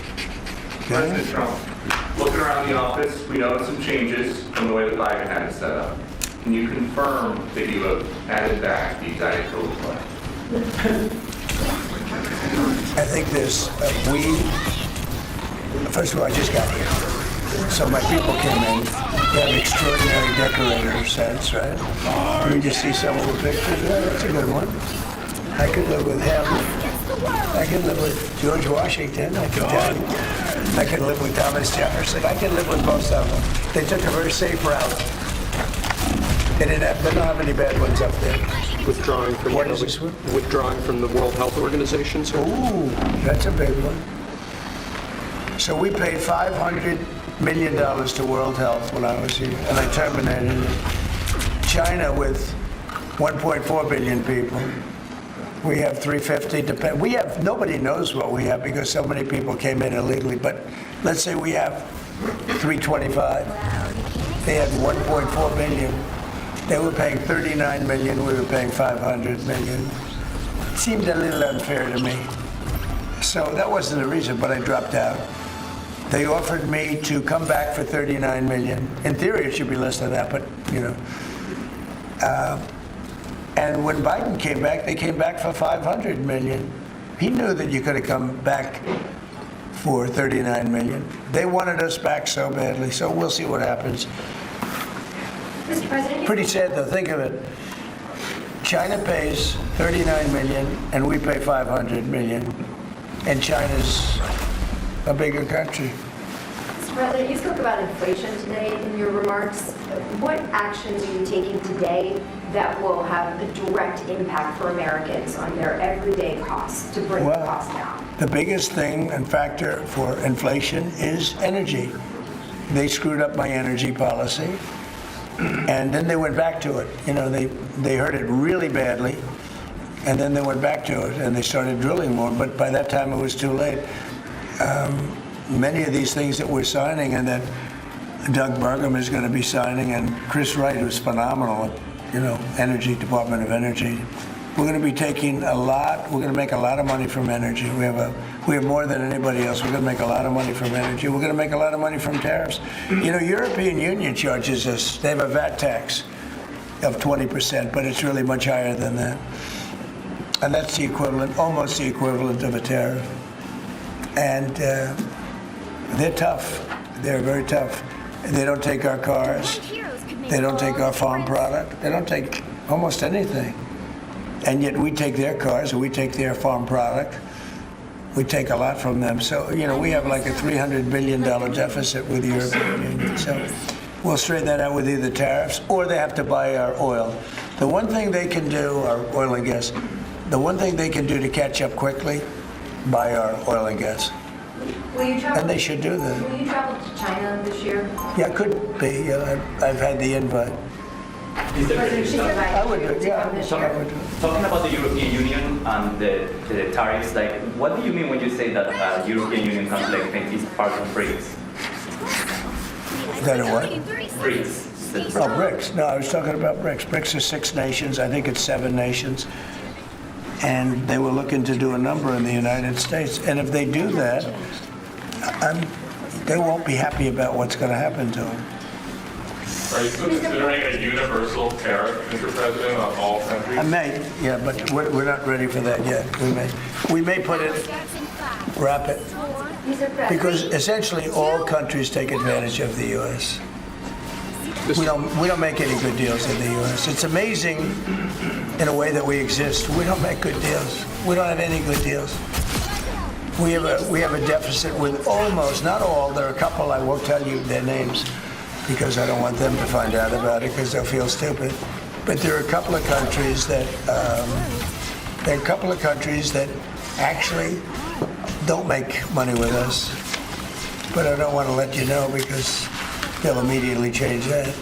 President Trump, looking around the office, we noticed some changes from the way that Biden had it set up. Can you confirm that you have added back the Diet Coke play? I think there's, first of all, I just got here. So my people came in. They have extraordinary decorator sense, right? You just see some of the pictures. Yeah, that's a good one. I could live with him. I could live with George Washington, I can tell you. I could live with Thomas Jefferson. I can live with most of them. They took a very safe route. They don't have any bad ones up there. Withdrawing from What is this one? Withdrawing from the World Health Organization, sir. Ooh, that's a big one. So we paid $500 million to World Health when I was here, and I terminated it. China with 1.4 billion people. We have 350 to pay. We have, nobody knows what we have because so many people came in illegally, but let's say we have 325. They had 1.4 billion. They were paying 39 million, we were paying 500 million. It seemed a little unfair to me. So that wasn't the reason, but I dropped out. They offered me to come back for 39 million. In theory, it should be less than that, but you know. And when Biden came back, they came back for 500 million. He knew that you could have come back for 39 million. They wanted us back so badly, so we'll see what happens. Mr. President, Pretty sad though, think of it. China pays 39 million and we pay 500 million. And China's a bigger country. Mr. President, you spoke about inflation today in your remarks. What actions are you taking today that will have a direct impact for Americans on their everyday costs to bring the cost down? The biggest thing and factor for inflation is energy. They screwed up my energy policy. And then they went back to it. You know, they heard it really badly, and then they went back to it, and they started drilling more. But by that time, it was too late. Many of these things that we're signing, and that Doug Burgum is going to be signing, and Chris Wright, who's phenomenal at, you know, Energy, Department of Energy. We're going to be taking a lot. We're going to make a lot of money from energy. We have more than anybody else. We're going to make a lot of money from energy. We're going to make a lot of money from tariffs. You know, European Union charges us. They have a VAT tax of 20%, but it's really much higher than that. And that's the equivalent, almost the equivalent of a tariff. And they're tough. They're very tough. They don't take our cars. They don't take our farm product. They don't take almost anything. And yet we take their cars and we take their farm product. We take a lot from them. So, you know, we have like a $300 billion deficit with the European Union. So we'll straighten that out with either tariffs or they have to buy our oil. The one thing they can do, our oil and gas, the one thing they can do to catch up quickly, buy our oil and gas. Will you travel? And they should do that. Will you travel to China this year? Yeah, could be. I've had the invite. President Xi I would do it, to yeah. come this I year. would do it. Talking about the European Union and the tariffs, like, what do you mean when you say that European Union conflict is part of BRICS? Is that a what? BRICS. Oh, BRICS. No, I was talking about BRICS. BRICS are 6 nations. I think it's 7 nations. And they were looking to do a number in the United States. And if they do that, they won't be happy about what's going to happen to them. Are you still considering a universal tariff, Mr. President, on all countries? I may, yeah, but we're not ready for that yet. We may put it, wrap it, Mr. President, because essentially all countries take advantage of the U.S. We don't make any good deals in the U.S. It's amazing in a way that we exist. We don't make good deals. We don't have any good deals. We have a deficit with almost, not all, there are a couple, I won't tell you their names because I don't want them to find out about it because they'll feel stupid. But there are a couple of countries that actually don't make money with us. But I don't want to let you know because they'll immediately change that.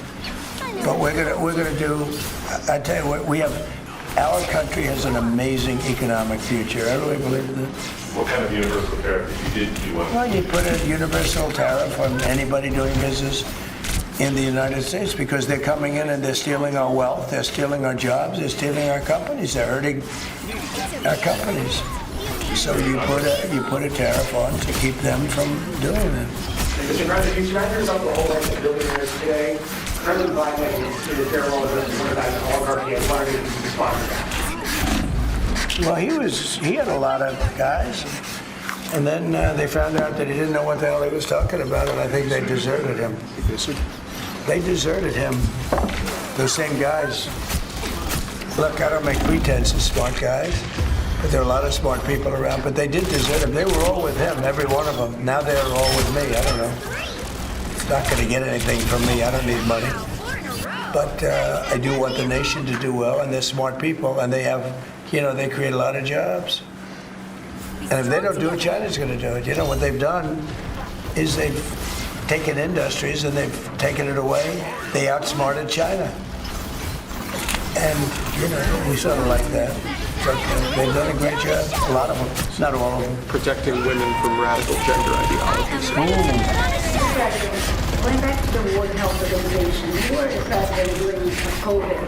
But we're gonna do. I tell you what, our country has an amazing economic future. I really believe that. What kind of universal tariff if you did do one? Well, you put a universal tariff on anybody doing business. in the United States because they're coming in and they're stealing our wealth, they're stealing our jobs, they're stealing our companies, they're hurting our companies. So you put a tariff on to keep them from doing it. Mr. President, you guys are the whole bunch of billionaires today. President Biden did a farewell address to one of that oligarchy and wanted to respond to that. Well, he had a lot of guys, and then they found out that he didn't know what the hell he was talking about, and I think they deserted him. They deserted him. Those same guys. Look, I don't make pretenses, smart guys, but there are a lot of smart people around, but they did desert him. They were all with him, every one of them. Now they're all with me. I don't know. It's not going to get anything from me. I don't need money. But I do want the nation to do well, and they're smart people, and they have, they create a lot of jobs. And if they don't do it, China's going to do it. You know, what they've done is they've taken industries and they've taken it away. They outsmarted China. And, we sort of like that. But they've done a great job. A lot of them, not all of them. Protecting women from radical gender ideologies. Going back to the World Health Organization, you were the president during COVID.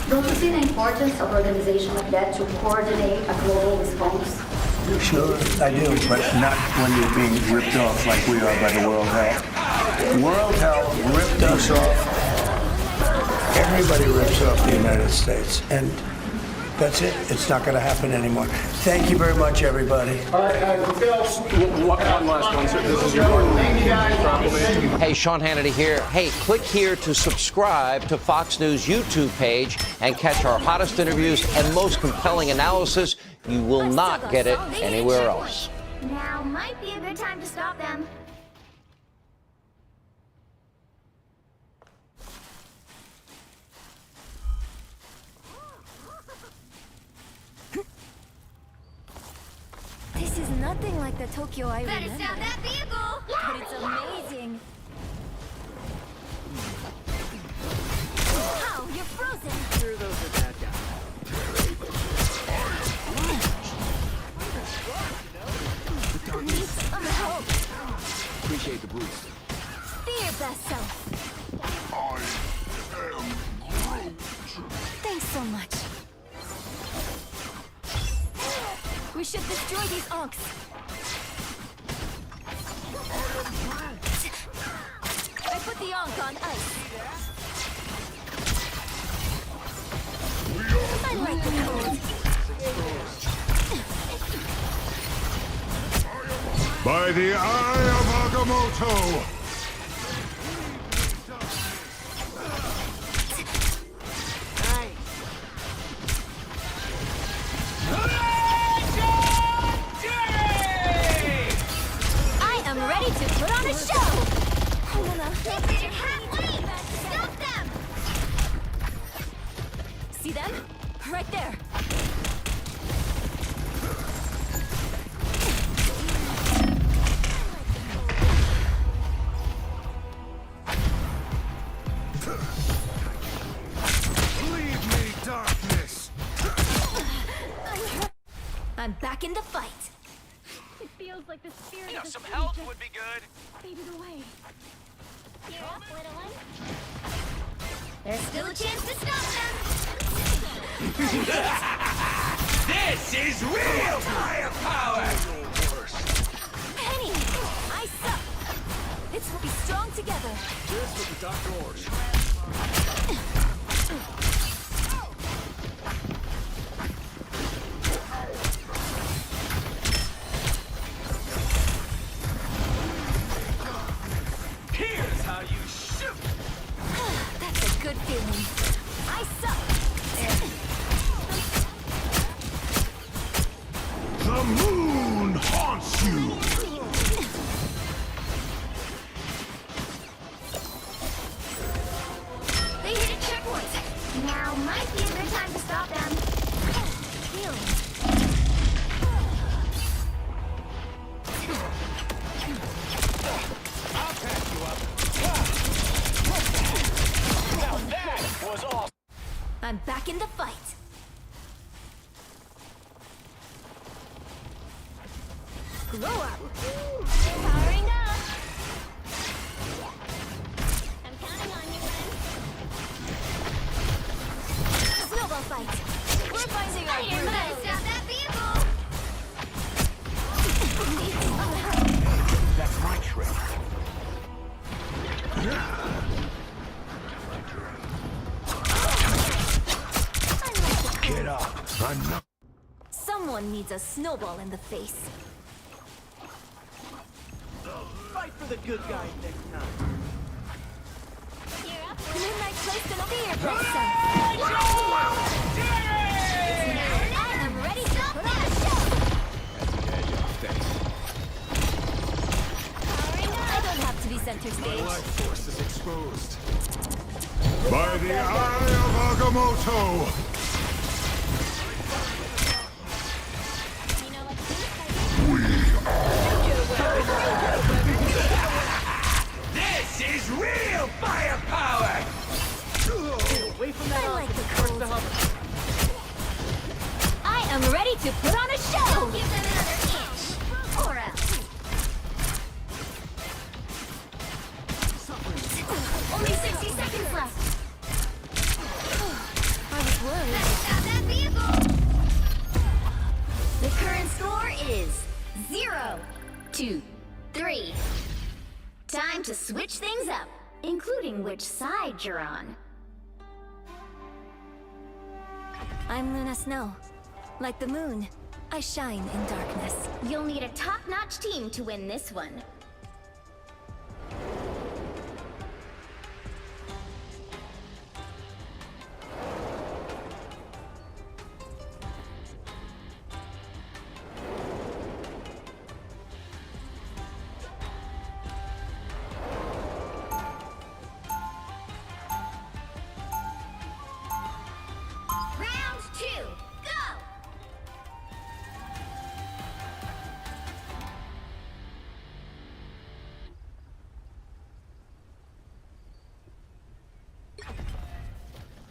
Don't you see the importance of an organization like that to coordinate a global response? Sure, I do, but not when you're being ripped off like we are by the World Health. World Health ripped us off. Everybody rips off the United States, and that's it. It's not going to happen anymore. Thank you very much, everybody. All right, Phil. One last one, sir. This is your Thank you, guys. proclamation. Hey, Sean Hannity here. Hey, click here to subscribe to Fox News YouTube page and catch our hottest interviews and most compelling analysis. You will not get it anywhere else. Now might be a good time to stop them. This is nothing like the Tokyo I remember. Better stop that vehicle! But it's amazing. Ow, you're frozen. Sure, those are bad guys. Need some help. Appreciate the boost. Be your best self. Thanks so much. We should destroy these onks. I put the onk on ice. I like the cold. By the eye of Agamotto! I am ready to put on a show! I'm gonna... Stop them! See them? Right there. Leave me, darkness! I'm back in the fight. It feels like the spirit You know, of the some city help just would be good. faded away. You're up, little one. There's still a chance to stop them! This is real firepower! Penny! I suck! It's we'll be strong together. This with the Dr. Orsh. Here's how you shoot. That's a good feeling. I suck! The moon haunts you! They hit a checkpoint! Now might be a good time to stop them. I'll pack you up. Now that was awesome. I'm back in the fight. Grow up. Powering up! I'm counting on I'm not. Someone needs a snowball in the face. Fight for the good guy next time. Midnight placed an fear pressure. I am ready to put on a show. I don't have to be center My stage. life force is exposed. By the eye of Agamotto! This is real firepower! Away from that, I like the cold. I am ready to put on a show. Give them another inch or else. Only 60 seconds left. I was worried. Stop that vehicle. The current score is 0-2-3. Time to switch things up, including which side you're on. I'm Luna Snow. Like the moon, I shine in darkness. You'll need a top-notch team to win this one.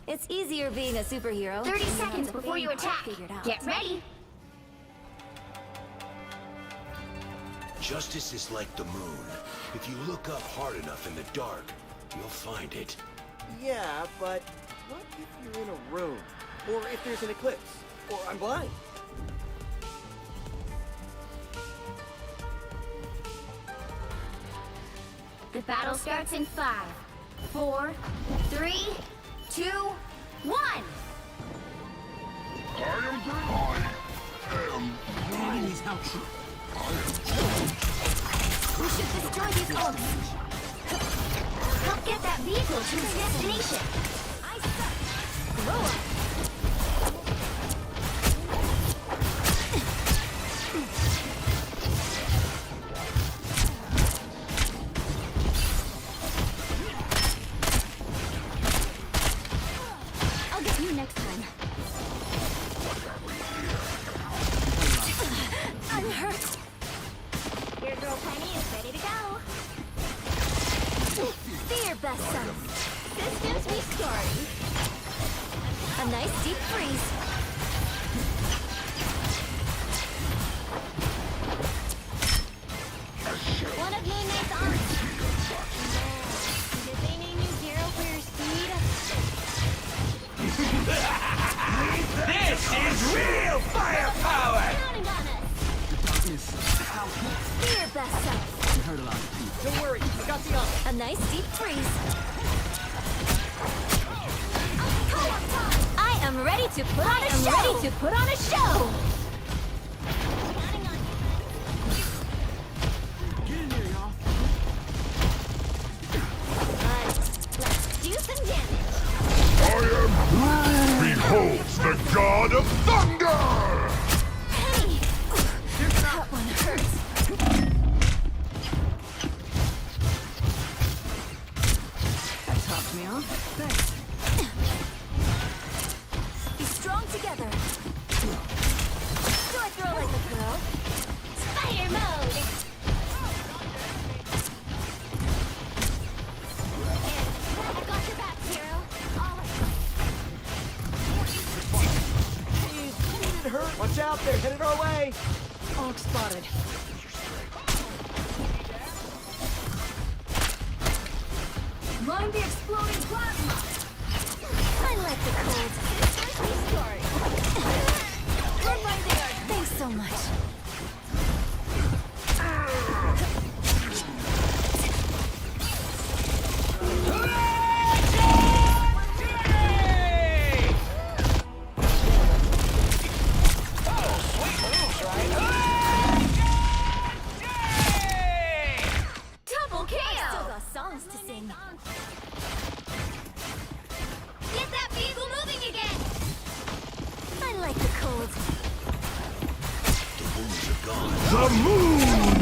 It's easier being a superhero. 30 seconds before you attack. Get ready. Justice is like the moon. If you look up hard enough in the dark, you'll find it. Yeah, but what if you're in a room? Or if there's an eclipse? Or I'm blind? The battle starts in 5, 4, 3, 2, 1! We should destroy these ults. Help get that vehicle to its destination. I suck. Grow up. I'll get you next time. I'm hurt. Your girl Penny is ready to go. Fear best son. Systems restoring. A nice deep freeze. One of Moon Knight's arms. Did they name you Zero for your speed? This is real firepower! Counting on us. Fear best self. Heard a lot of people. Don't worry, I got the arm. A nice deep freeze. I am ready to put on a show. Ready to put on a show. Get in there, y'all. Let's do some damage. I am beholds the god of thunder! Penny! That one hurts. That tops me off. Thanks. Be strong together. Do I throw like a girl? Spider mode! I got your back, hero. Jeez, it hurt. Watch out, they're headed our way. Hawk spotted. Mind the exploding plasma! I like the cold. Restoring. Run right there! Thanks so much. like the cold. The wounds are gone. The moon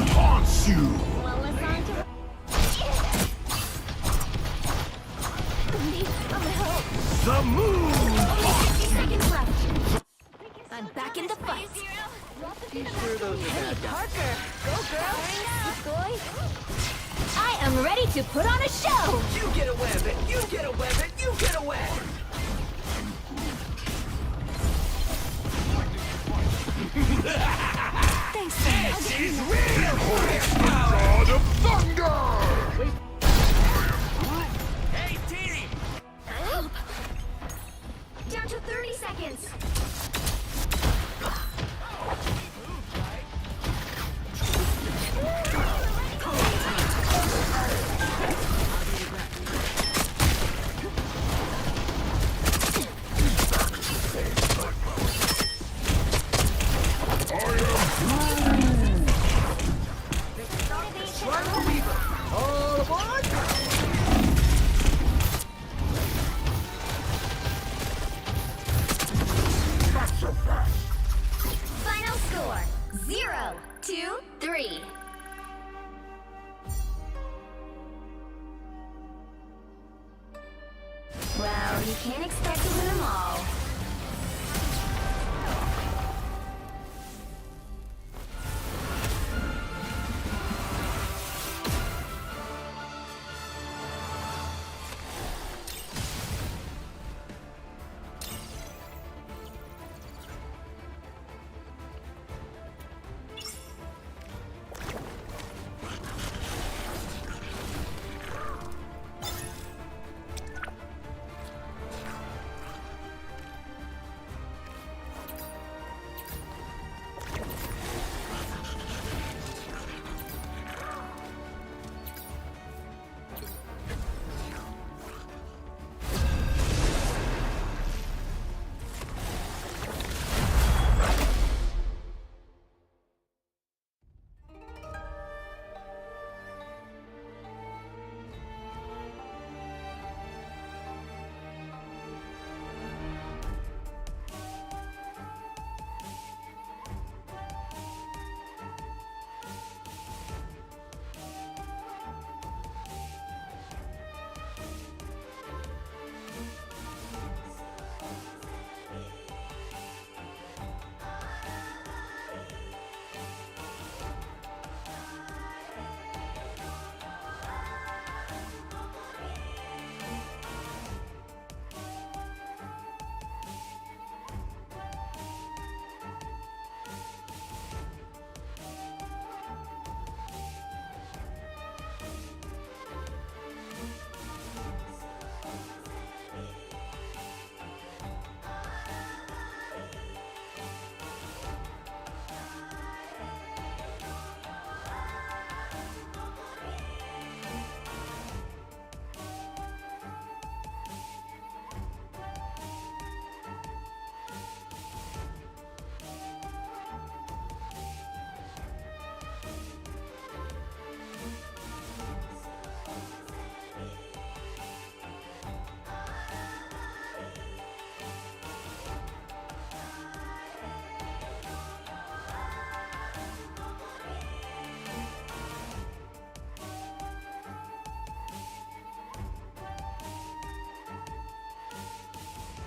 haunts you! Well, it's on to... Need some help. The moon haunts 60 seconds left. I'm back in the fight. Be sure those are bad guys. Parker, go girl. I am ready to put on a show. You get away with it! You get away with it! You get away! Thanks so much. This is real! God of thunder! Hey, team! Help. Down to 30 seconds. All aboard! Final score 0-2-3. Well, you can't expect to win them all.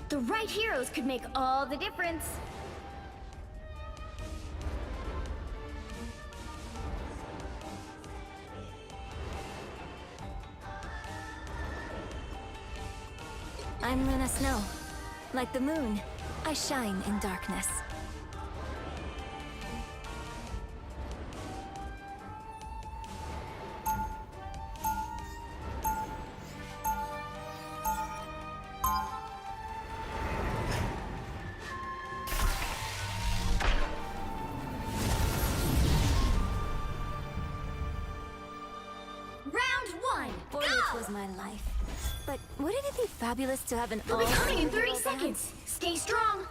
The right heroes could make all the difference. I'm Luna Snow. Like the moon, I shine in darkness. Was my life. But wouldn't it be fabulous to have an all... We'll be coming in 30 seconds! Stay strong!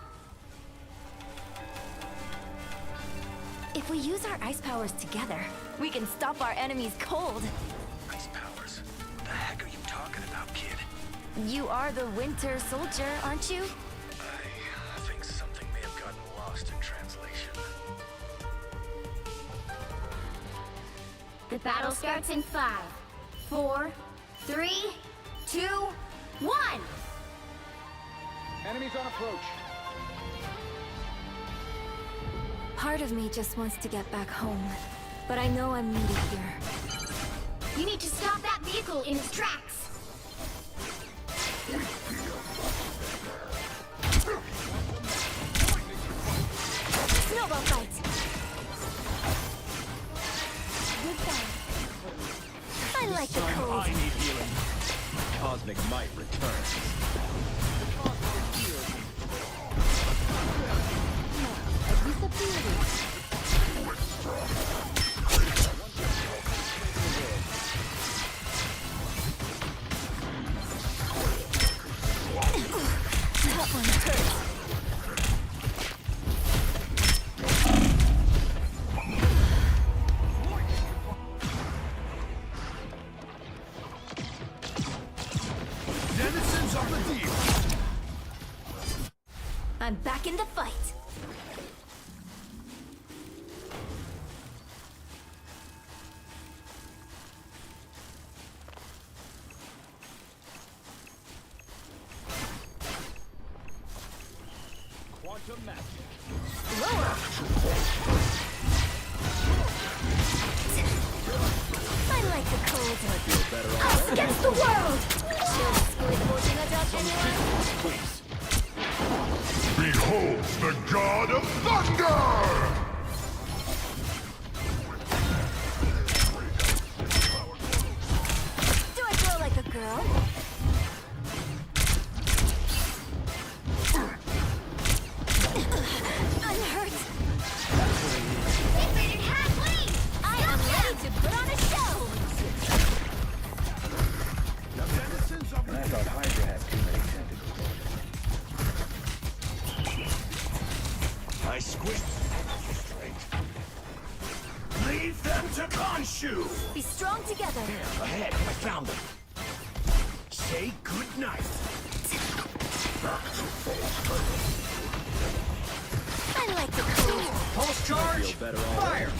If we use our ice powers together, we can stop our enemies cold. Ice powers? What the heck are you talking about, kid? You are the Winter Soldier, aren't you? I think something may have got The battle starts in 5, 4, 3, 2, 1! Enemies on approach. Part of me just wants to get back home, but I know I'm needed here. You need to stop that vehicle in its tracks! Snowball fight! Goodbye. I like the cold. I need healing. Cosmic might returns. That one hurts. Denizens of the deep. I'm back in the fight. Quantum magic. Lower. I like the cold. Us against the world! Behold the god of thunder! Do I glow like a girl? I'm hurt. They made it halfway! I am ready to put on a show! Denizens of the deep. I thought Hydra had too many tentacles. I squished straight. Leave them to Khonshu! Be strong together. Ahead, I found them. Say goodnight. I like the cold. Pulse charge! Fire!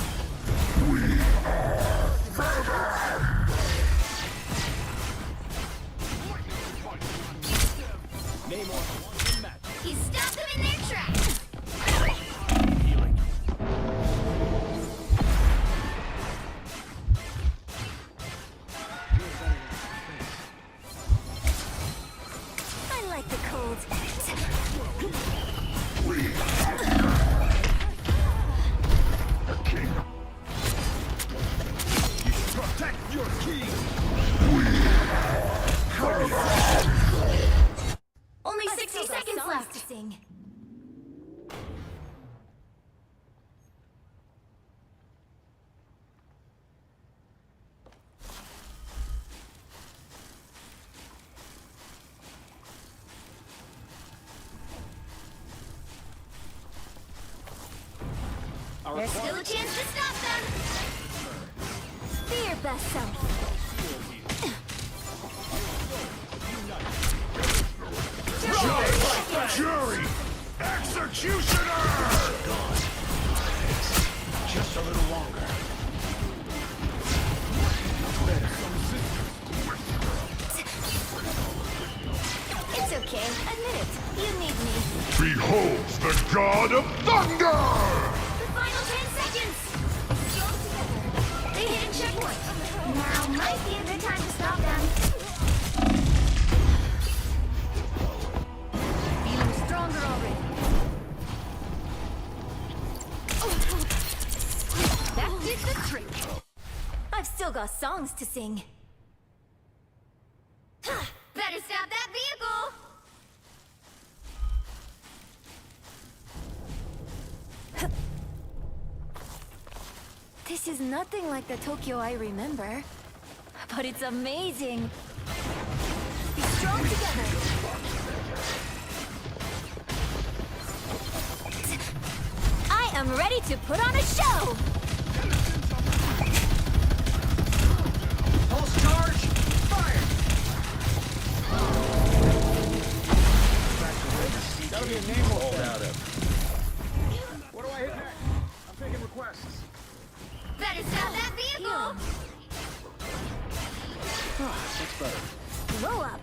Name on one match. He stopped them in their tracks. Healing. I like the cold. Protect your king! Only 60 seconds left to sing. There's still a chance to stop them! Be your best self. Jury! Executioner! Just a little longer. It's okay. Admit it. You need me. Behold the god of thunder! The final 10 seconds! Strong together. They hit a checkpoint. Now might be a good time to stop them. Feeling stronger already. That did the trick. I've still got songs to sing. Better stop that vehicle! This is nothing like the Tokyo I remember, but it's amazing. Be strong together. I am ready to put on a show. Pulse charge! Fire! That'll be a name Hold out of. What do I hit next? I'm taking requests. Better stop that vehicle! Glow up.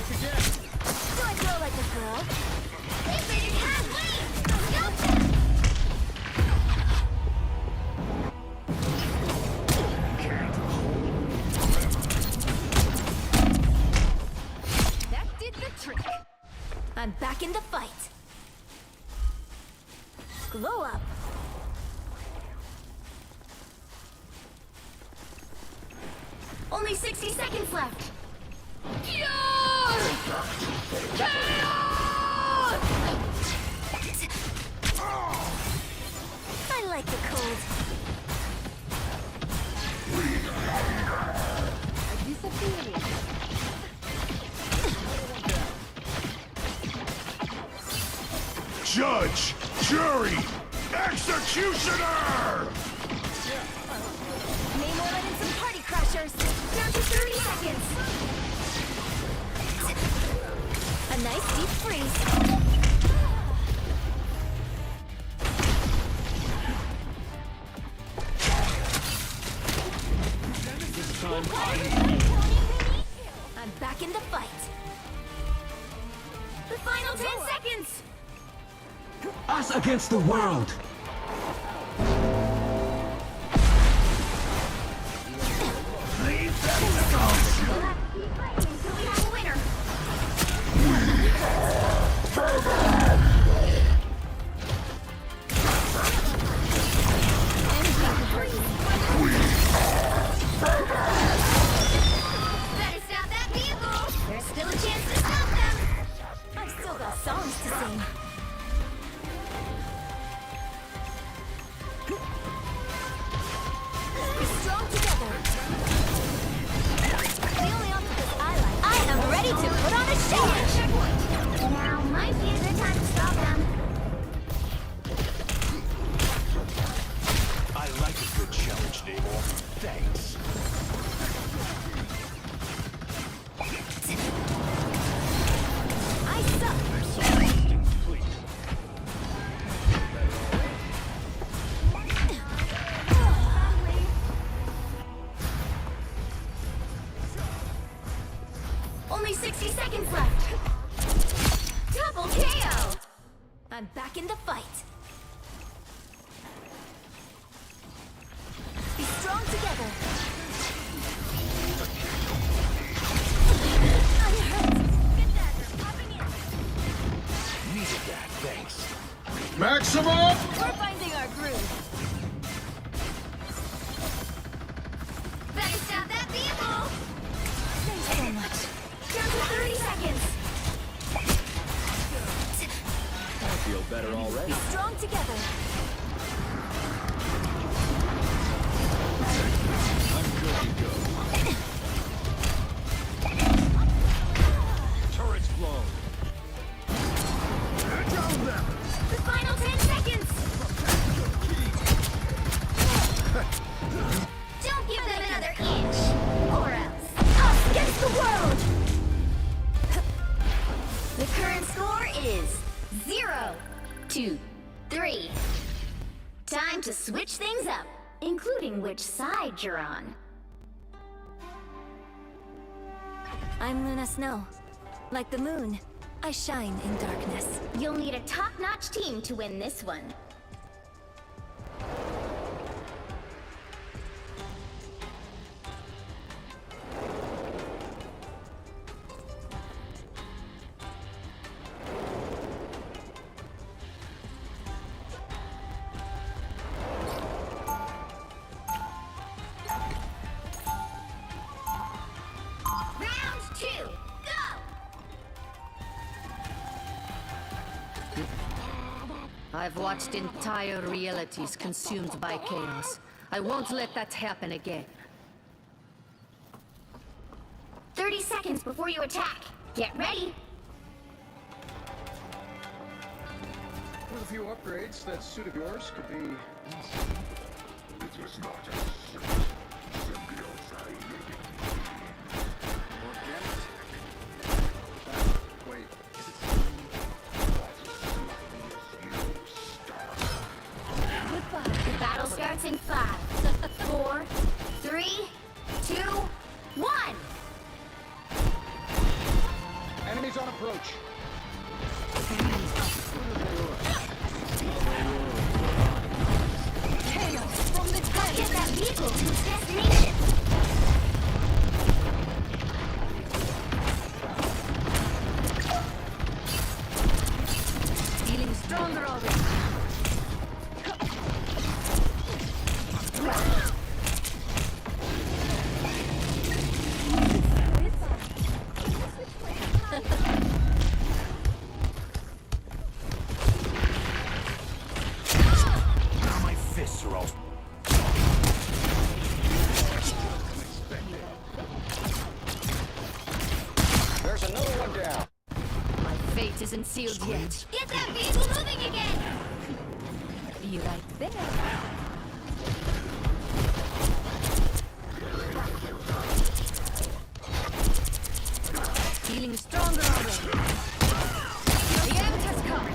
Do I glow like a girl? Invading halfway! That did the trick. I'm back in the fight. Glow up. Only 60 seconds left. I like the cold. I disappear. Judge, jury, executioner! Namor and some party crashers. Down to 30 seconds. A nice deep freeze. This time I'm back in the fight. The final 10 seconds. Us against the world! Leave them to go. We have a winner. Better stop that vehicle. There's still a chance to stop them. I've still got songs to sing. We're strong together. The only obstacles I like. I am ready to put on a show. Now might be a good time to stop them. I like a good challenge, Namor. Thanks. I suck. Complete. Only 60 seconds left. Double KO. I'm back in the fight. Be strong together. I hurt. Get that. They're popping in. Needed that, thanks. Maximum! We're finding our groove. Better stop that vehicle. Thanks so much. Down to 30 seconds. I feel better already. Be strong together. I'm good to go. Turret's blown. Down them! The final 10 seconds. Don't give them another inch, or else us against the world. The current score is 0-3. Time to switch things up, including which side you're on. I'm Luna Snow. Like the moon, I shine in darkness. You'll need a top-notch team to win this one. Round 2, go! I've watched entire realities consumed by chaos. I won't let that happen again. 30 seconds before you attack. Get ready. With a few upgrades, that suit of yours could be... It was not a symbiote I needed. organic tech. Wait, is it Goodbye. The battle starts in 5, 4, approach. Chaos from the dead. Get that vehicle to its destination. Feeling stronger already. Now my fists are all... There's another one down. My fate isn't sealed yet. Get that vehicle moving again. Be right there. Feeling stronger already. The end has come.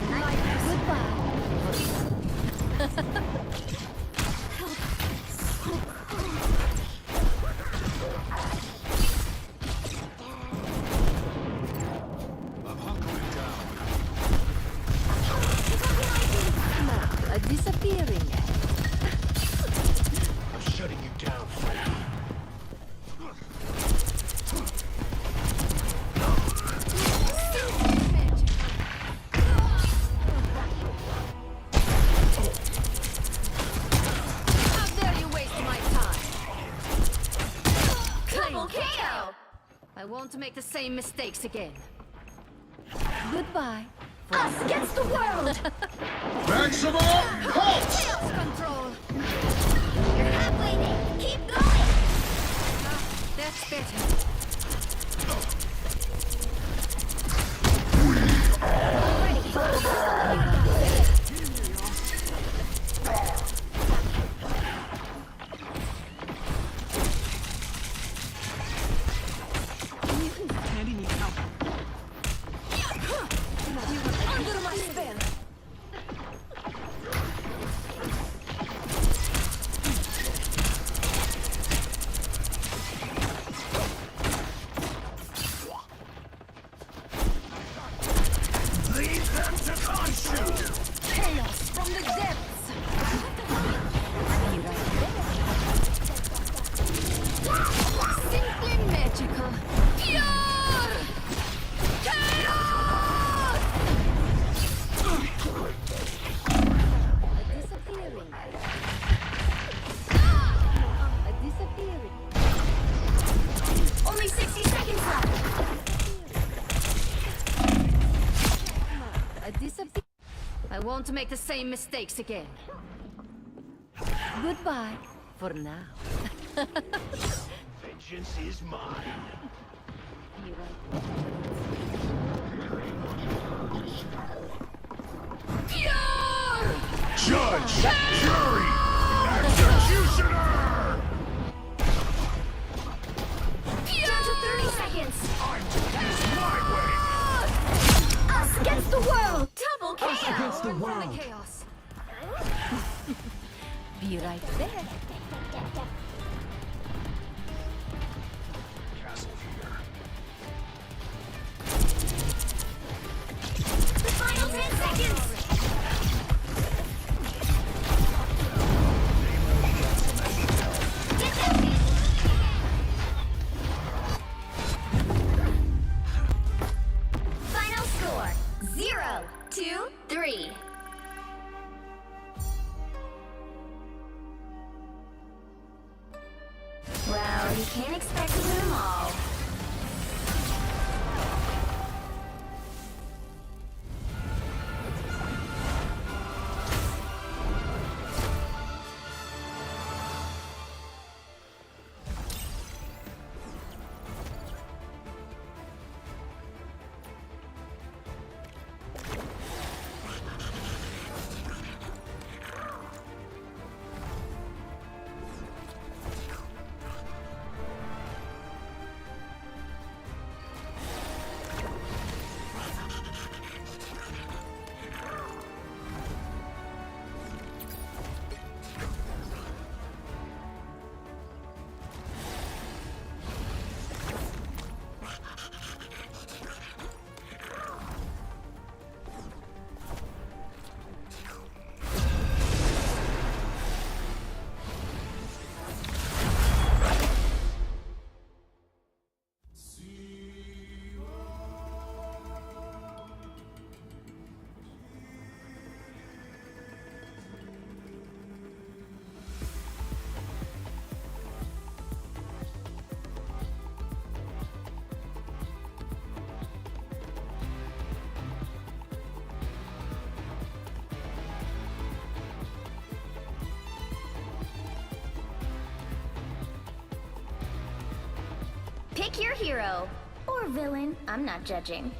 Disappearing. I'm shutting you down, Frankie. How dare you waste my time? Double KO. I won't make the same mistakes again. Goodbye. Us against the world. Maximum halt! Chaos control. You're halfway there. Keep going. That's better. Under my spell. Lead them to Khonshu! Chaos from the depths. Be right there. Simply magical. Pure chaos! Disappearing. Disappearing. Only 60 seconds left. Disappear. I won't make the same mistakes again. Goodbye for now. Vengeance is mine. Judge! Jury! Executioner! Down to 30 seconds. I do this my way! Us against the world. Double KO. Against the From the world! chaos. Be right there. Castle here. The final 10 seconds. Get that vehicle. Final score 0-2-3. Well, you can't expect to win them all. Pick your hero. Or villain. I'm not judging.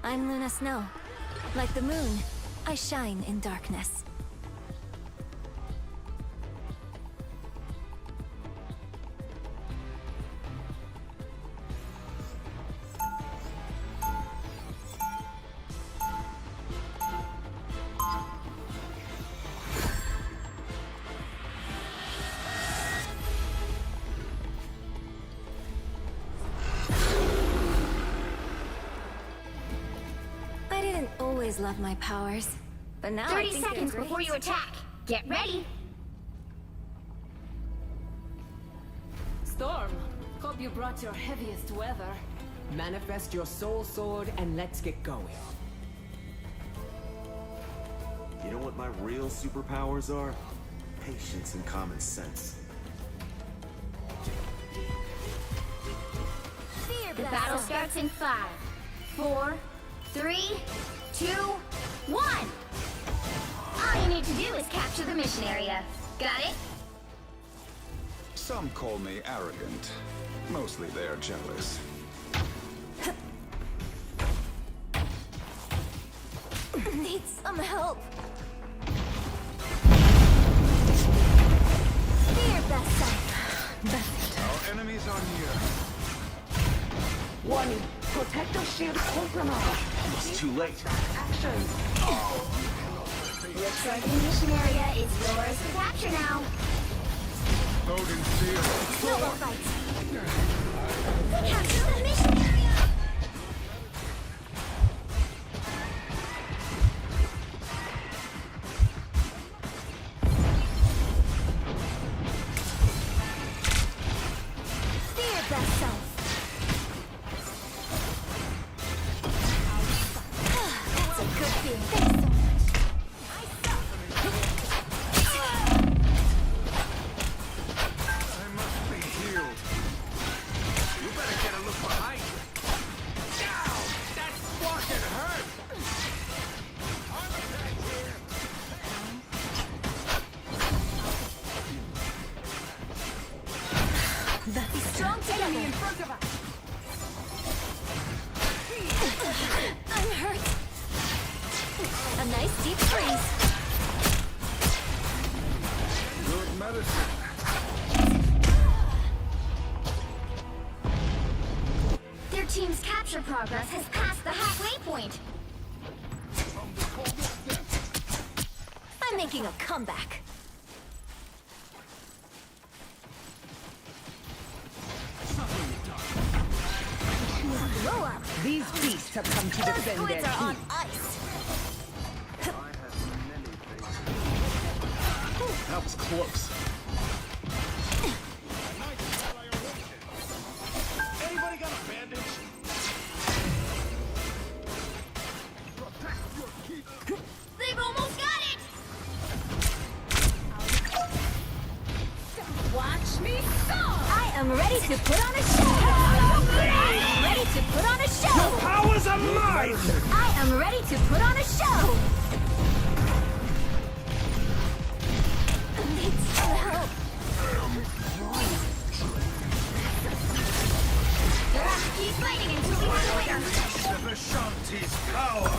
I'm Luna Snow. Like the moon, I shine in darkness. I didn't always love my powers, but now 30 I think seconds they're before great. you attack. Get ready. Storm, hope you brought your heaviest weather. Manifest your soul sword and let's get going. You know what my real superpowers are? Patience and common sense. Fear The blast battle zone. starts in 5, 4, 3, 2, 1. All you need to do is capture the mission area. Got it? Some call me arrogant. Mostly they're jealous. Need some help. Fear blast zone. Our enemies are near. Warning, protector shield compromised. It's too late. Action. Looks like the mission area is yours to capture now. Odin's field. Snowball fight. Capture the mission area. Fear blast zone. That's a good feeling. Thanks so much. I must be healed. You better get a look behind you. Ow! That fucking hurt! That's strong together. In front of us. I'm hurt. A nice deep freeze. Good medicine. Their team's capture progress has passed the halfway point. I'm making a comeback. Blow up. These beasts have come to Those defend their squids are on king. ice. That was close. Anybody got a bandage? They've almost got it! Watch me go! I am ready to put on a show! I am ready to put on a show! Your powers are mine! I am ready to put on a show! Need some help. You'll have to keep fighting until we have a winner. The Vishanti's power!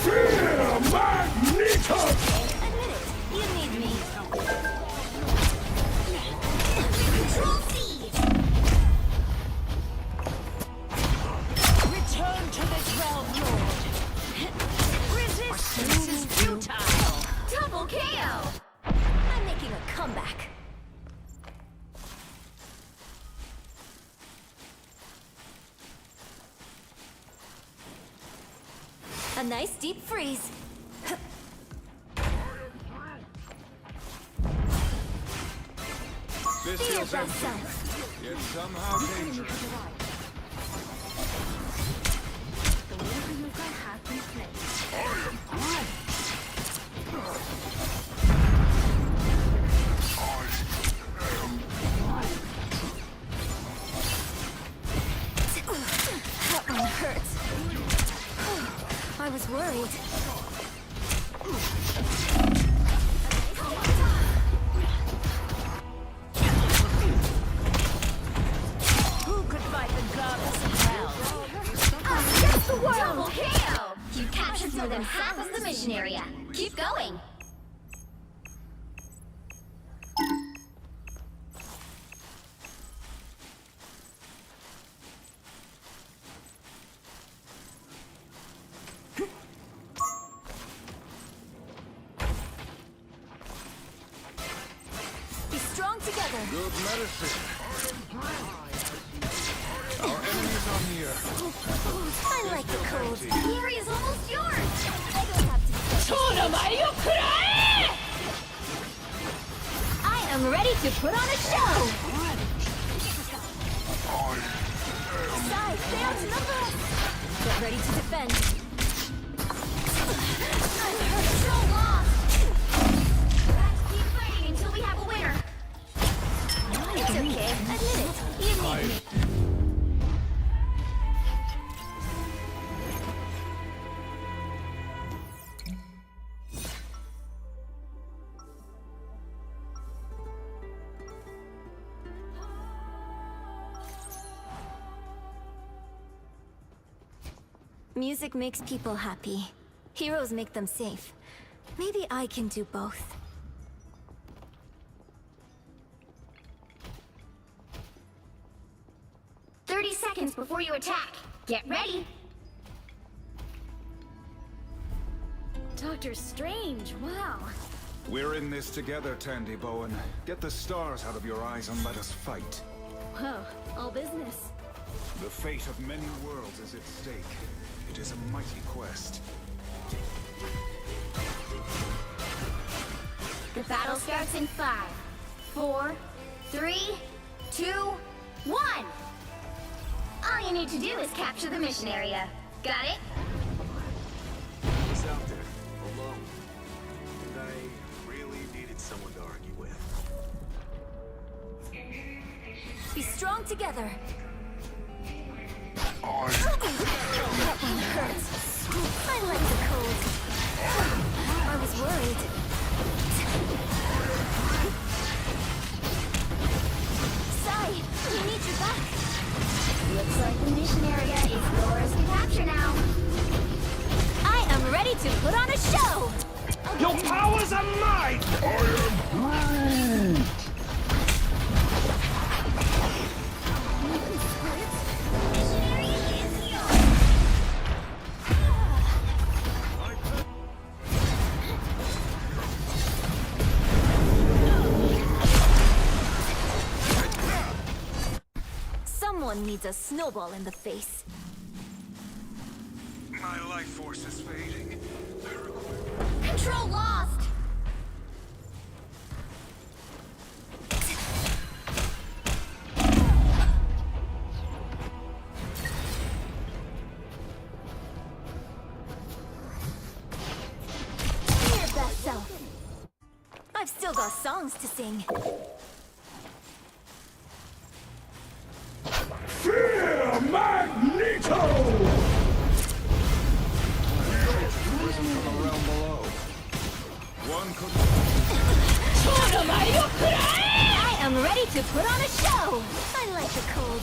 Fear Magneto! Admit it, you need me. Control C! Return to the 12 Lord. Resistance is futile. Double KO! I'm making a comeback. A nice deep freeze. This Fear feels blast empty, zone. yet somehow dangerous. The Winter Yuga has been placed. I am Groot! That one hurts. I was worried. area. Keep going. Be strong together. Good medicine. Our enemies are near. I like the cold. The area's almost yours. I don't have to be I am ready to put on a show. Side, they outnumber us. Get ready to defend. I'm hurt so lost. Let's keep fighting until we have a winner. It's okay. Admit it. You need me. Music makes people happy. Heroes make them safe. Maybe I can do both. "30 seconds before you attack. Get ready." Doctor Strange, wow. We're in this together, Tandy Bowen. Get the stars out of your eyes and let us fight. Whoa, all business. The fate of many worlds is at stake. It is a mighty quest. The battle starts in 5, 4, 3, 2, 1. All you need to do is capture the mission area. Got it? I was out there, alone. And I really needed someone to argue with. Be strong together. I That one hurts. I like the cold. I was worried. Sai, we need you back. Looks like the mission area is yours to capture now. I am ready to put on a show. Your powers are mine! Someone needs a snowball in the face. My life force is fading. Control lost. Be your best self. I've still got songs to sing. fear Magneto! Risen from the realm below. One could... I am ready to put on a show! I like the cold.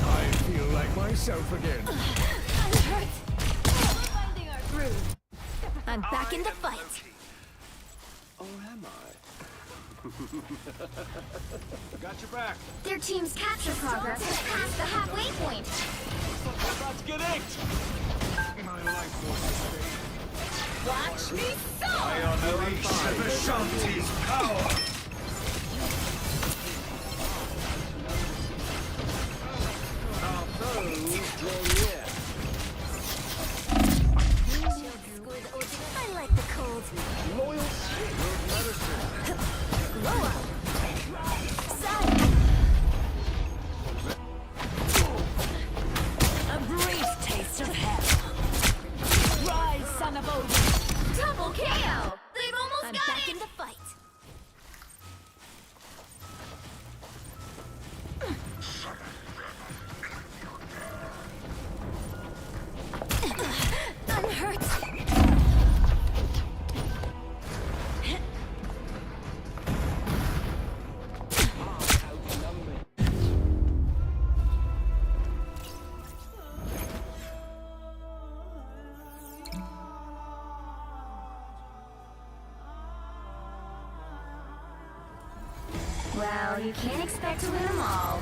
I feel like myself again. I'm hurt. We're finding our groove. I'm back in the fight. Or am I? Got your back. Their team's capture progress has passed the halfway point. We're about to get inked. My life force is fading. Watch me I unleash Ashanti's power. Our foes draw near. I like the cold. Loyal skin. Good medicine. Blow up. Side. A brief taste of hell. Rise, son of Odin. Double KO! They've almost I'm got back it! in the fight. Well, you can't expect to win them all.